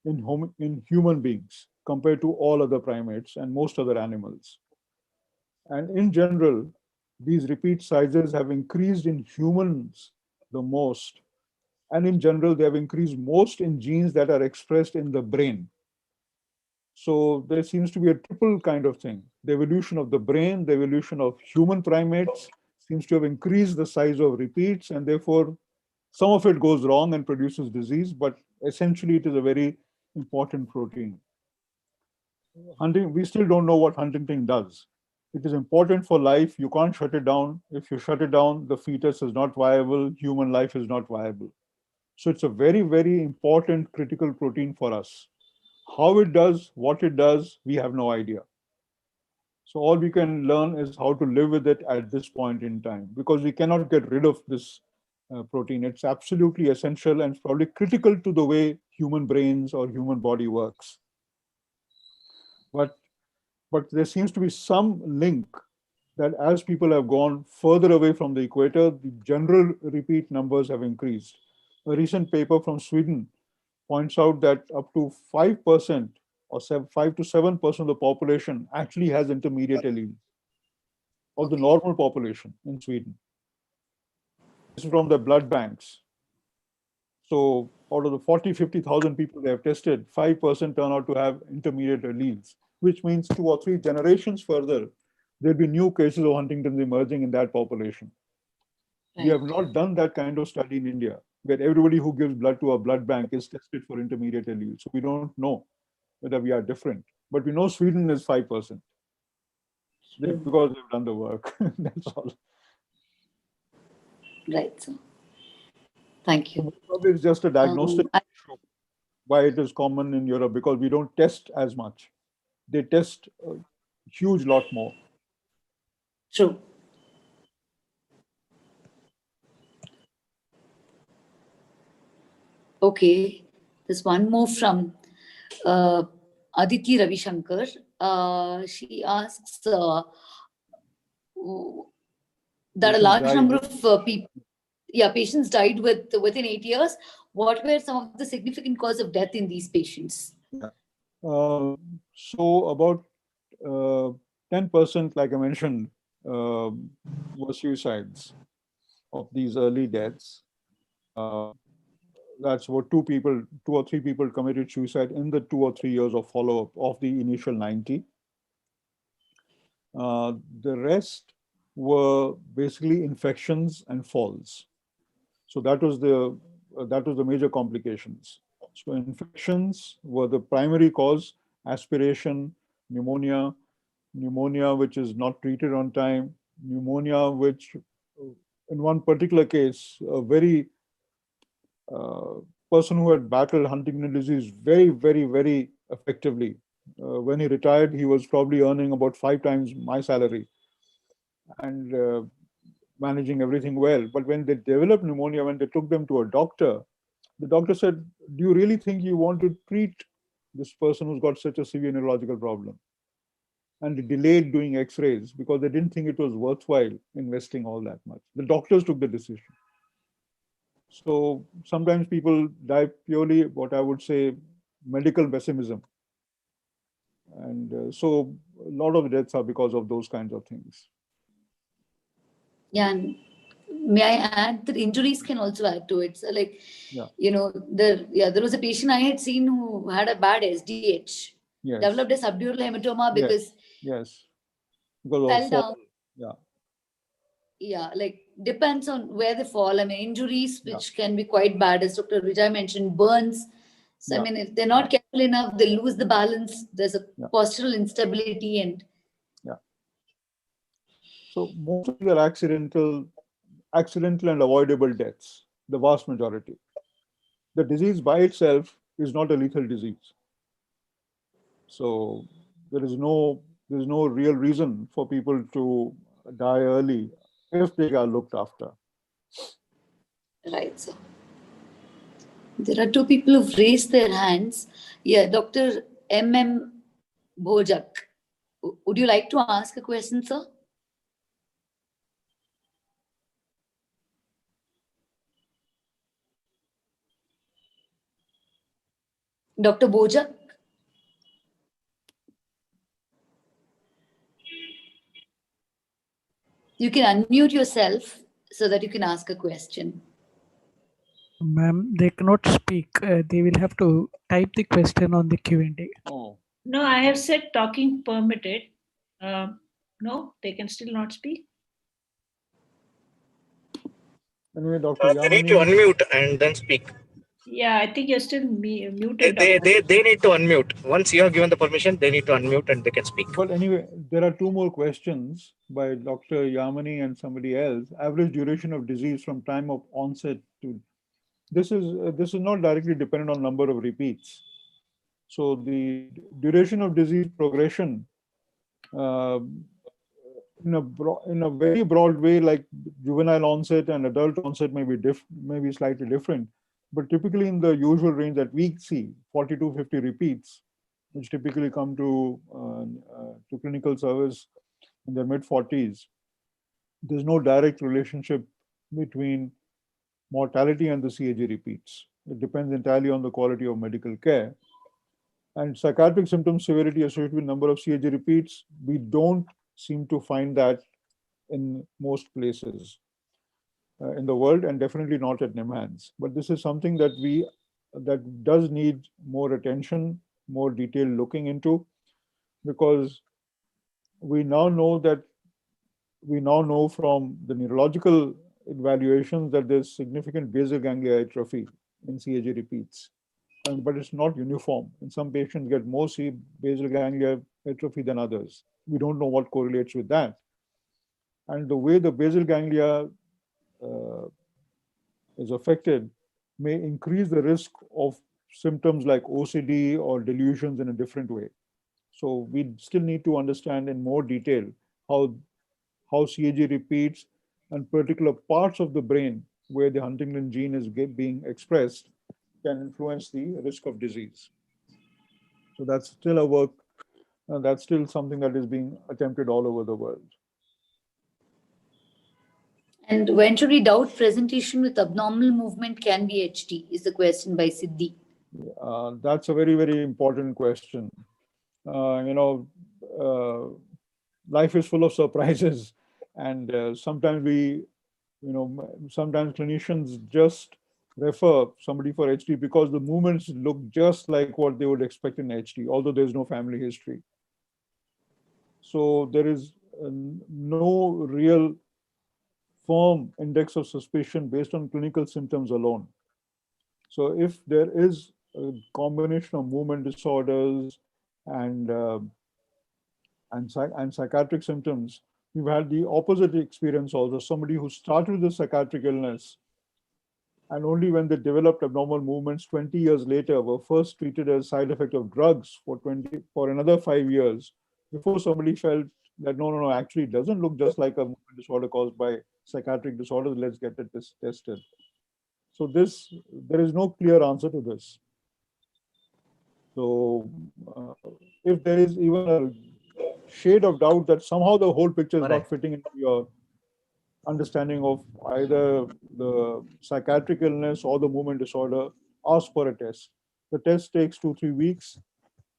in human beings compared to all other primates and most other animals. And in general, these repeat sizes have increased in humans the most. And in general, they have increased most in genes that are expressed in the brain. So there seems to be a triple kind of thing. The evolution of the brain, the evolution of human primates seems to have increased the size of repeats, and therefore some of it goes wrong and produces disease, but essentially it is a very important protein. We still don't know what Huntington does. It is important for life. You can't shut it down. If you shut it down, the fetus is not viable. Human life is not viable. So it's a very, very important critical protein for us. How it does, what it does, we have no idea. So all we can learn is how to live with it at this point in time, because we cannot get rid of this protein. It's absolutely essential and probably critical to the way human brains or human body works. But there seems to be some link that as people have gone further away from the equator, the general repeat numbers have increased. A recent paper from Sweden points out that up to 5% or 5 to 7% of the population actually has intermediate alleles of the normal population in Sweden. This is from the blood banks. So out of the 40, 50,000 people they have tested, 5% turn out to have intermediate alleles, which means 2 or 3 generations further, there'll be new cases of Huntington's emerging in that population. Right. We have not done that kind of study in India, where everybody who gives blood to a blood bank is tested for intermediate alleles. So we don't know whether we are different, but we know Sweden is 5%. Because they've done the work. That's all. Right. So, thank you. Probably it's just a diagnostic issue why it is common in Europe, because we don't test as much. They test a huge lot more. True. Okay, there's one more from Aditi Ravishankar. She asks that a large number of patients died within 8 years. What were some of the significant cause of death in these patients? So about 10%, like I mentioned, were suicides of these early deaths. That's what 2 or 3 people committed suicide in the 2 or 3 years of follow-up of the initial 90. The rest were basically infections and falls. So that was the major complications. So infections were the primary cause: aspiration, pneumonia, which is not treated on time, pneumonia which, in one particular case, a very person who had battled Huntington disease very, very, very effectively. When he retired, he was probably earning about 5 times my salary and managing everything well. But when they developed pneumonia, when they took them to a doctor, the doctor said, "Do you really think you want to treat this person who's got such a severe neurological problem?" And they delayed doing X-rays because they didn't think it was worthwhile investing all that much. The doctors took the decision. So sometimes people die purely, what I would say, medical pessimism. And so a lot of deaths are because of those kinds of things. Yeah, and may I add that injuries can also add to it. So like, there was a patient I had seen who had a bad SDH, developed a subdural hematoma because fell down. Yeah, like depends on where they fall. I mean, injuries which can be quite bad, as Dr. Vijay mentioned, burns. So I mean, if they're not careful enough, they lose the balance. There's a postural instability and. So most of these are accidental and avoidable deaths, the vast majority. The disease by itself is not a lethal disease. So there's no real reason for people to die early if they are looked after. Right, sir. There are 2 people who've raised their hands. Yeah, Dr. M.M. Bhojak. Would you like to ask a question, sir? Dr. Bhojak? You can unmute yourself so that you can ask a question. Ma'am, they cannot speak. They will have to type the question on the Q&A. Oh. No, I have said talking permitted. No, they can still not speak. Anyway, Dr. They need to unmute and then speak. Yeah, I think you're still muted. They need to unmute. Once you have given the permission, they need to unmute and they can speak. But anyway, there are 2 more questions by Dr. Yamani and somebody else. Average duration of disease from time of onset to... This is not directly dependent on number of repeats. So the duration of disease progression, in a very broad way, like juvenile onset and adult onset may be slightly different, but typically in the usual range that we see, 40 to 50 repeats, which typically come to clinical service in their mid-40s. There's no direct relationship between mortality and the CAG repeats. It depends entirely on the quality of medical care. And psychiatric symptom severity associated with number of CAG repeats, we don't seem to find that in most places in the world, and definitely not at NIMHANS. But this is something that does need more attention, more detailed looking into, because we now know from the neurological evaluations that there's significant basal ganglia atrophy in CAG repeats. But it's not uniform. And some patients get more basal ganglia atrophy than others. We don't know what correlates with that. And the way the basal ganglia is affected may increase the risk of symptoms like OCD or delusions in a different way. So we still need to understand in more detail how CAG repeats and particular parts of the brain where the Huntington gene is being expressed can influence the risk of disease. So that's still a work, that's still something that is being attempted all over the world. And when should we doubt presentation with abnormal movement can be HT, is the question by Siddhi. That's a very, very important question. Life is full of surprises, and sometimes sometimes clinicians just refer somebody for HD because the movements look just like what they would expect in HD, although there's no family history. So there is no real firm index of suspicion based on clinical symptoms alone. So if there is a combination of movement disorders and psychiatric symptoms, we've had the opposite experience also. Somebody who started with a psychiatric illness and only when they developed abnormal movements 20 years later were first treated as side effect of drugs for another 5 years before somebody felt that no, actually it doesn't look just like a movement disorder caused by psychiatric disorders. Let's get it tested. So there is no clear answer to this. So if there is even a shade of doubt that somehow the whole picture is not fitting into your understanding of either the psychiatric illness or the movement disorder, ask for a test. The test takes 2-3 weeks,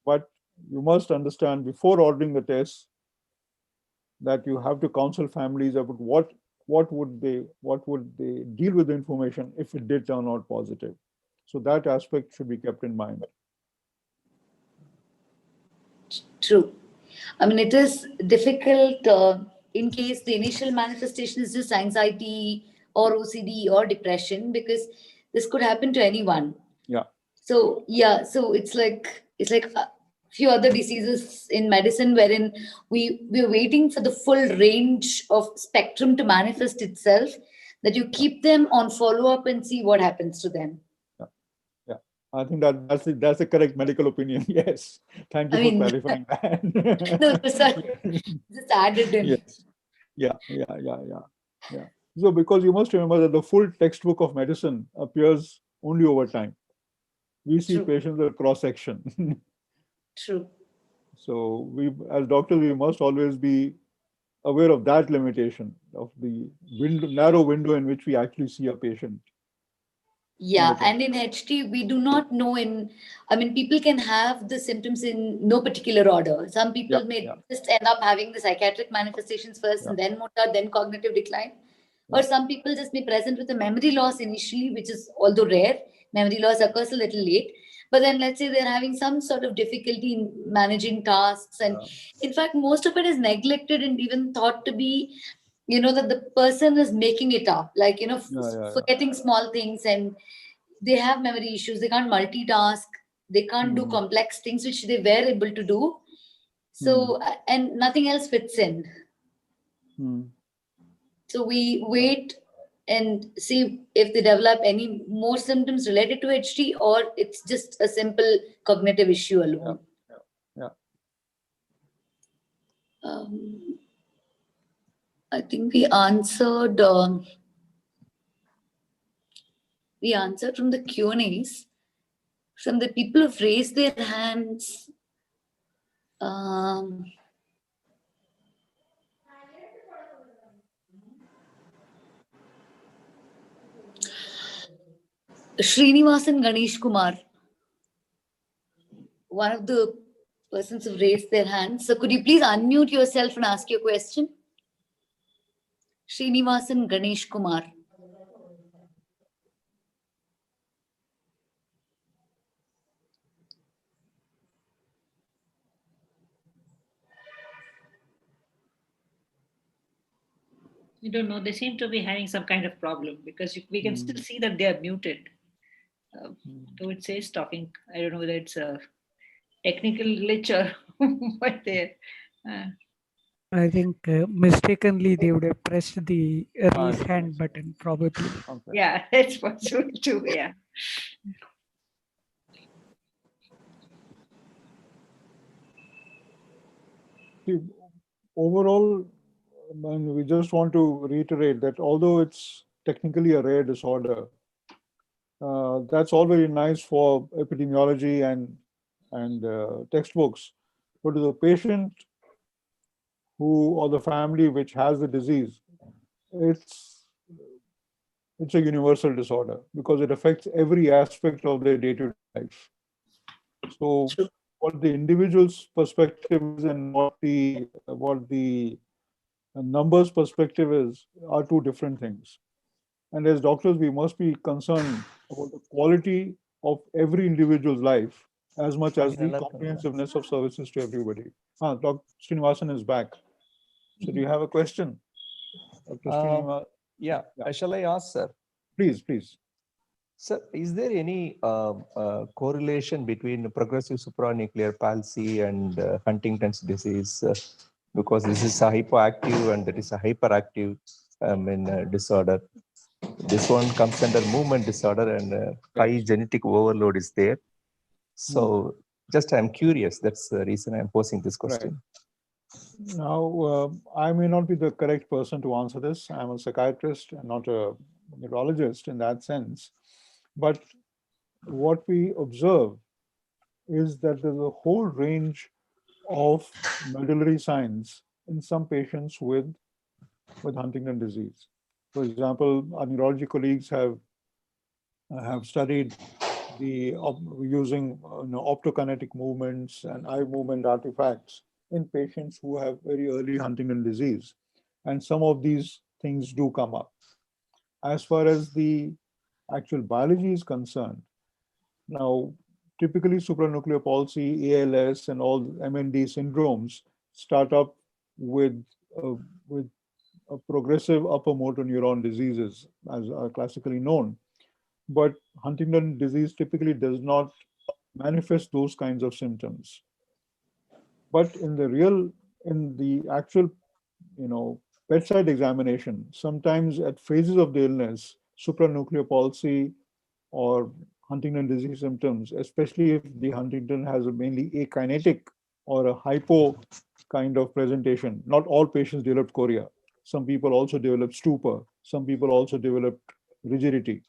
but you must understand before ordering the test that you have to counsel families about what would they deal with the information if it did turn out positive. So that aspect should be kept in mind. True. I mean, it is difficult in case the initial manifestation is just anxiety or OCD or depression, because this could happen to anyone. Yeah. So it's like a few other diseases in medicine wherein we're waiting for the full range of spectrum to manifest itself, that you keep them on follow-up and see what happens to them. Yeah. I think that's the correct medical opinion. Yes. Thank you for clarifying that. No, sorry. Just added in. Yes. Yeah. So because you must remember that the full textbook of medicine appears only over time. We see patients with cross-section. True. So as doctors, we must always be aware of that limitation of the narrow window in which we actually see a patient. Yeah, and in HD, we do not know people can have the symptoms in no particular order. Some people may just end up having the psychiatric manifestations first and then motor, then cognitive decline. Or some people just be present with a memory loss initially, which is, although rare, memory loss occurs a little late. But then let's say they're having some sort of difficulty in managing tasks. And in fact, most of it is neglected and even thought to be, that the person is making it up, like, forgetting small things, and they have memory issues. They can't multitask. They can't do complex things, which they were able to do. So, and nothing else fits in. So we wait and see if they develop any more symptoms related to HD, or it's just a simple cognitive issue alone. Yeah. I think we answered from the Q&As. From the people who've raised their hands. Srinivasan Ganesh Kumar, one of the persons who've raised their hands. So could you please unmute yourself and ask your question? Srinivasan Ganesh Kumar. We don't know. They seem to be having some kind of problem because we can still see that they are muted. Though it says talking. I don't know whether it's a technical glitch or what there. I think mistakenly they would have pressed the raise hand button, probably. Okay. Yeah, that's possible too. Yeah. Overall, we just want to reiterate that although it's technically a rare disorder, that's all very nice for epidemiology and textbooks. But to the patient or the family which has the disease, it's a universal disorder because it affects every aspect of their day-to-day life. So what the individual's perspective is and what the numbers perspective are two different things. And as doctors, we must be concerned about the quality of every individual's life as much as the comprehensiveness of services to everybody. Dr. Srinivasan is back. So do you have a question? Dr. Srinivasan? Yeah. Shall I ask, sir? Please, please. Sir, is there any correlation between progressive supranuclear palsy and Huntington's disease? Because this is a hypoactive and that is a hyperactive disorder. This one comes under movement disorder and high genetic overload is there. So just I'm curious. That's the reason I'm posing this question. Right. Now, I may not be the correct person to answer this. I'm a psychiatrist and not a neurologist in that sense. But what we observe is that there's a whole range of medullary signs in some patients with Huntington disease. For example, our neurology colleagues have studied the using optokinetic movements and eye movement artifacts in patients who have very early Huntington disease. And some of these things do come up. As far as the actual biology is concerned, now, typically supranuclear palsy, ALS, and all MND syndromes start up with progressive upper motor neuron diseases, as are classically known. But Huntington disease typically does not manifest those kinds of symptoms. But in the actual, bedside examination, sometimes at phases of the illness, supranuclear palsy or Huntington disease symptoms, especially if the Huntington has a mainly akinetic or a hypo kind of presentation. Not all patients develop chorea. Some people also develop stupor. Some people also develop rigidity.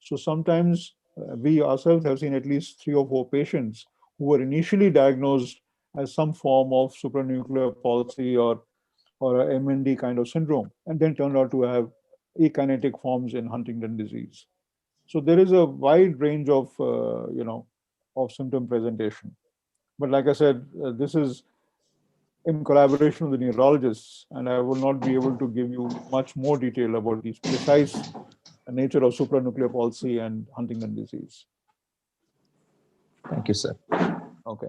So sometimes we ourselves have seen at least 3 or 4 patients who were initially diagnosed as some form of supranuclear palsy or a MND kind of syndrome, and then turned out to have akinetic forms in Huntington disease. So there is a wide range of of symptom presentation. But like I said, this is in collaboration with the neurologists, and I will not be able to give you much more detail about the precise nature of supranuclear palsy and Huntington disease. Thank you, sir. Okay.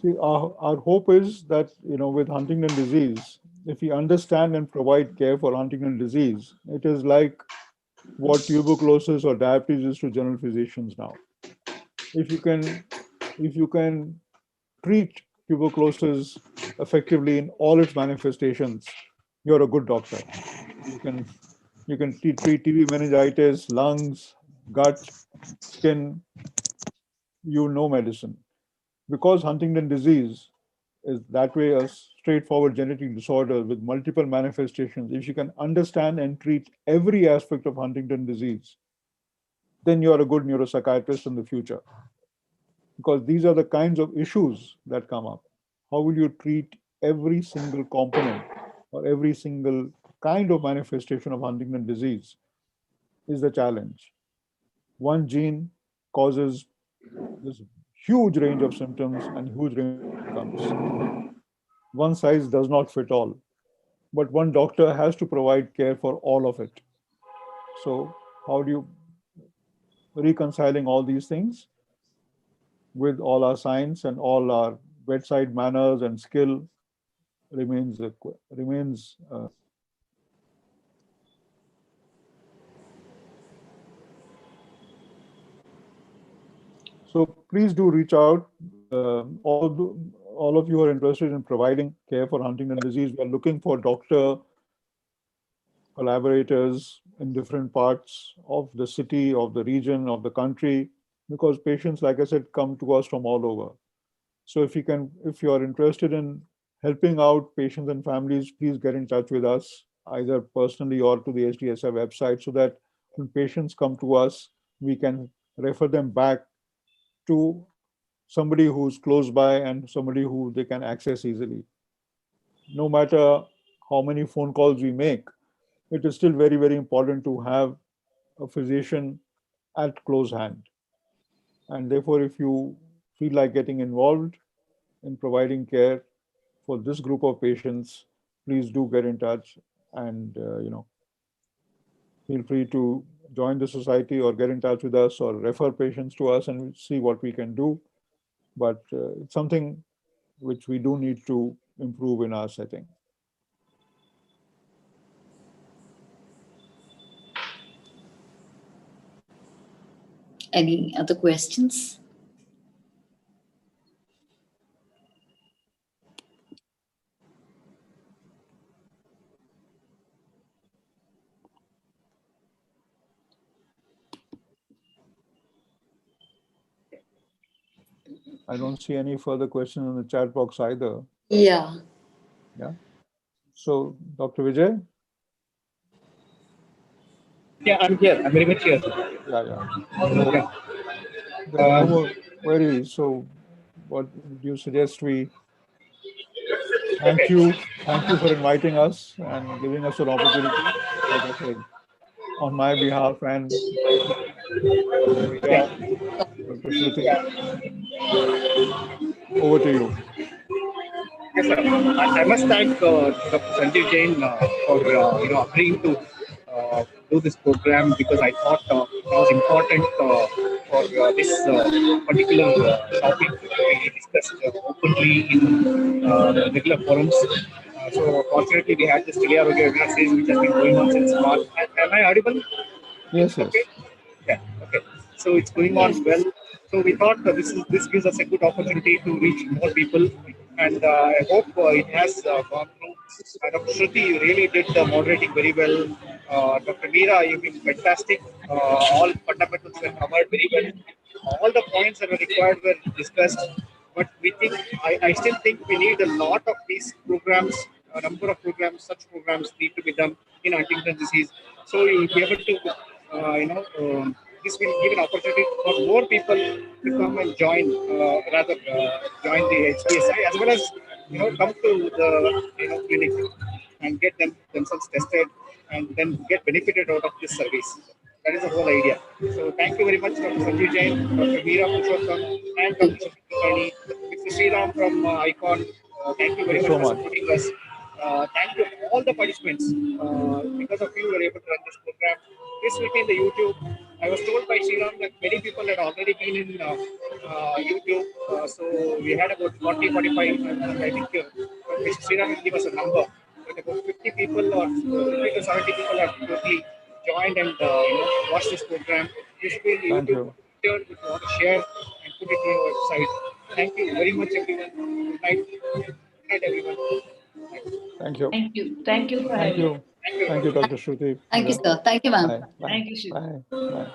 See, our hope is that, with Huntington disease, if we understand and provide care for Huntington disease, it is like what tuberculosis or diabetes is to general physicians now. If you can treat tuberculosis effectively in all its manifestations, you're a good doctor. You can treat TB, meningitis, lungs, gut, skin, medicine. Because Huntington disease is that way a straightforward genetic disorder with multiple manifestations, if you can understand and treat every aspect of Huntington disease, then you're a good neuropsychiatrist in the future. Because these are the kinds of issues that come up. How will you treat every single component or every single kind of manifestation of Huntington disease is the challenge. One gene causes this huge range of symptoms and huge range of outcomes. One size does not fit all, but one doctor has to provide care for all of it. So how do you reconciling all these things with all our science and all our bedside manners and skill remains. So please do reach out. All of you are interested in providing care for Huntington disease. We are looking for doctor collaborators in different parts of the city, of the region, of the country, because patients, like I said, come to us from all over. So if you are interested in helping out patients and families, please get in touch with us, either personally or to the HDSI website, so that when patients come to us, we can refer them back to somebody who's close by and somebody who they can access easily. No matter how many phone calls we make, it is still very, very important to have a physician at close hand. And therefore, if you feel like getting involved in providing care for this group of patients, please do get in touch and, feel free to join the society or get in touch with us or refer patients to us and see what we can do. But it's something which we do need to improve in our setting. Any other questions? I don't see any further questions in the chat box either. Yeah. Yeah. So, Dr. Vijay? Yeah, I'm here. I'm very much here. Yeah. So, no more queries. So, what would you suggest we thank you for inviting us and giving us an opportunity, like I said, on my behalf and Dr. Meera, Dr. Shruthi. Over to you. Yes, sir. I must thank Dr. Sanjeev Jain for agreeing to do this program, because I thought it was important for this particular topic to be discussed openly in regular forums. So fortunately, we had this Telearogya webinar series which has been going on since March. Am I audible? Yes. Okay. Yeah. Okay. So it's going on well. So we thought this gives us a good opportunity to reach more people, and I hope it has gone through. Dr. Shruthi, you really did the moderating very well. Dr. Meera, you've been fantastic. All fundamentals were covered very well. All the points that were required were discussed. But I still think we need a lot of these programs, a number of programs, such programs need to be done in Huntington disease. So you will be able to, this will give an opportunity for more people to come and join join the HDSI, as well as come to the clinic and get themselves tested and then get benefited out of this service. That is the whole idea. So thank you very much, Dr. Sanjeev Jain, Dr. Meera, Purshottam, and Dr. Kulkarni, Mr. Sriram from ICON. Thank you very much for supporting us. Thank you all the participants. Because of you, we were able to run this program. This will be in the YouTube. I was told by Sriram that many people had already been in YouTube. So we had about 40, 45, I think Mr. Sriram will give us a number. But about 50 people or 50 to 70 people have totally joined and watched this program. This will be YouTube. If you want to share and put it on your website. Thank you very much, everyone. Good night. Good night, everyone. Thank you. Thank you. Thank you for having me. Thank you, Dr. Shruthi. Thank you, sir. Thank you, ma'am. Bye. Thank you, Shruthi. Bye.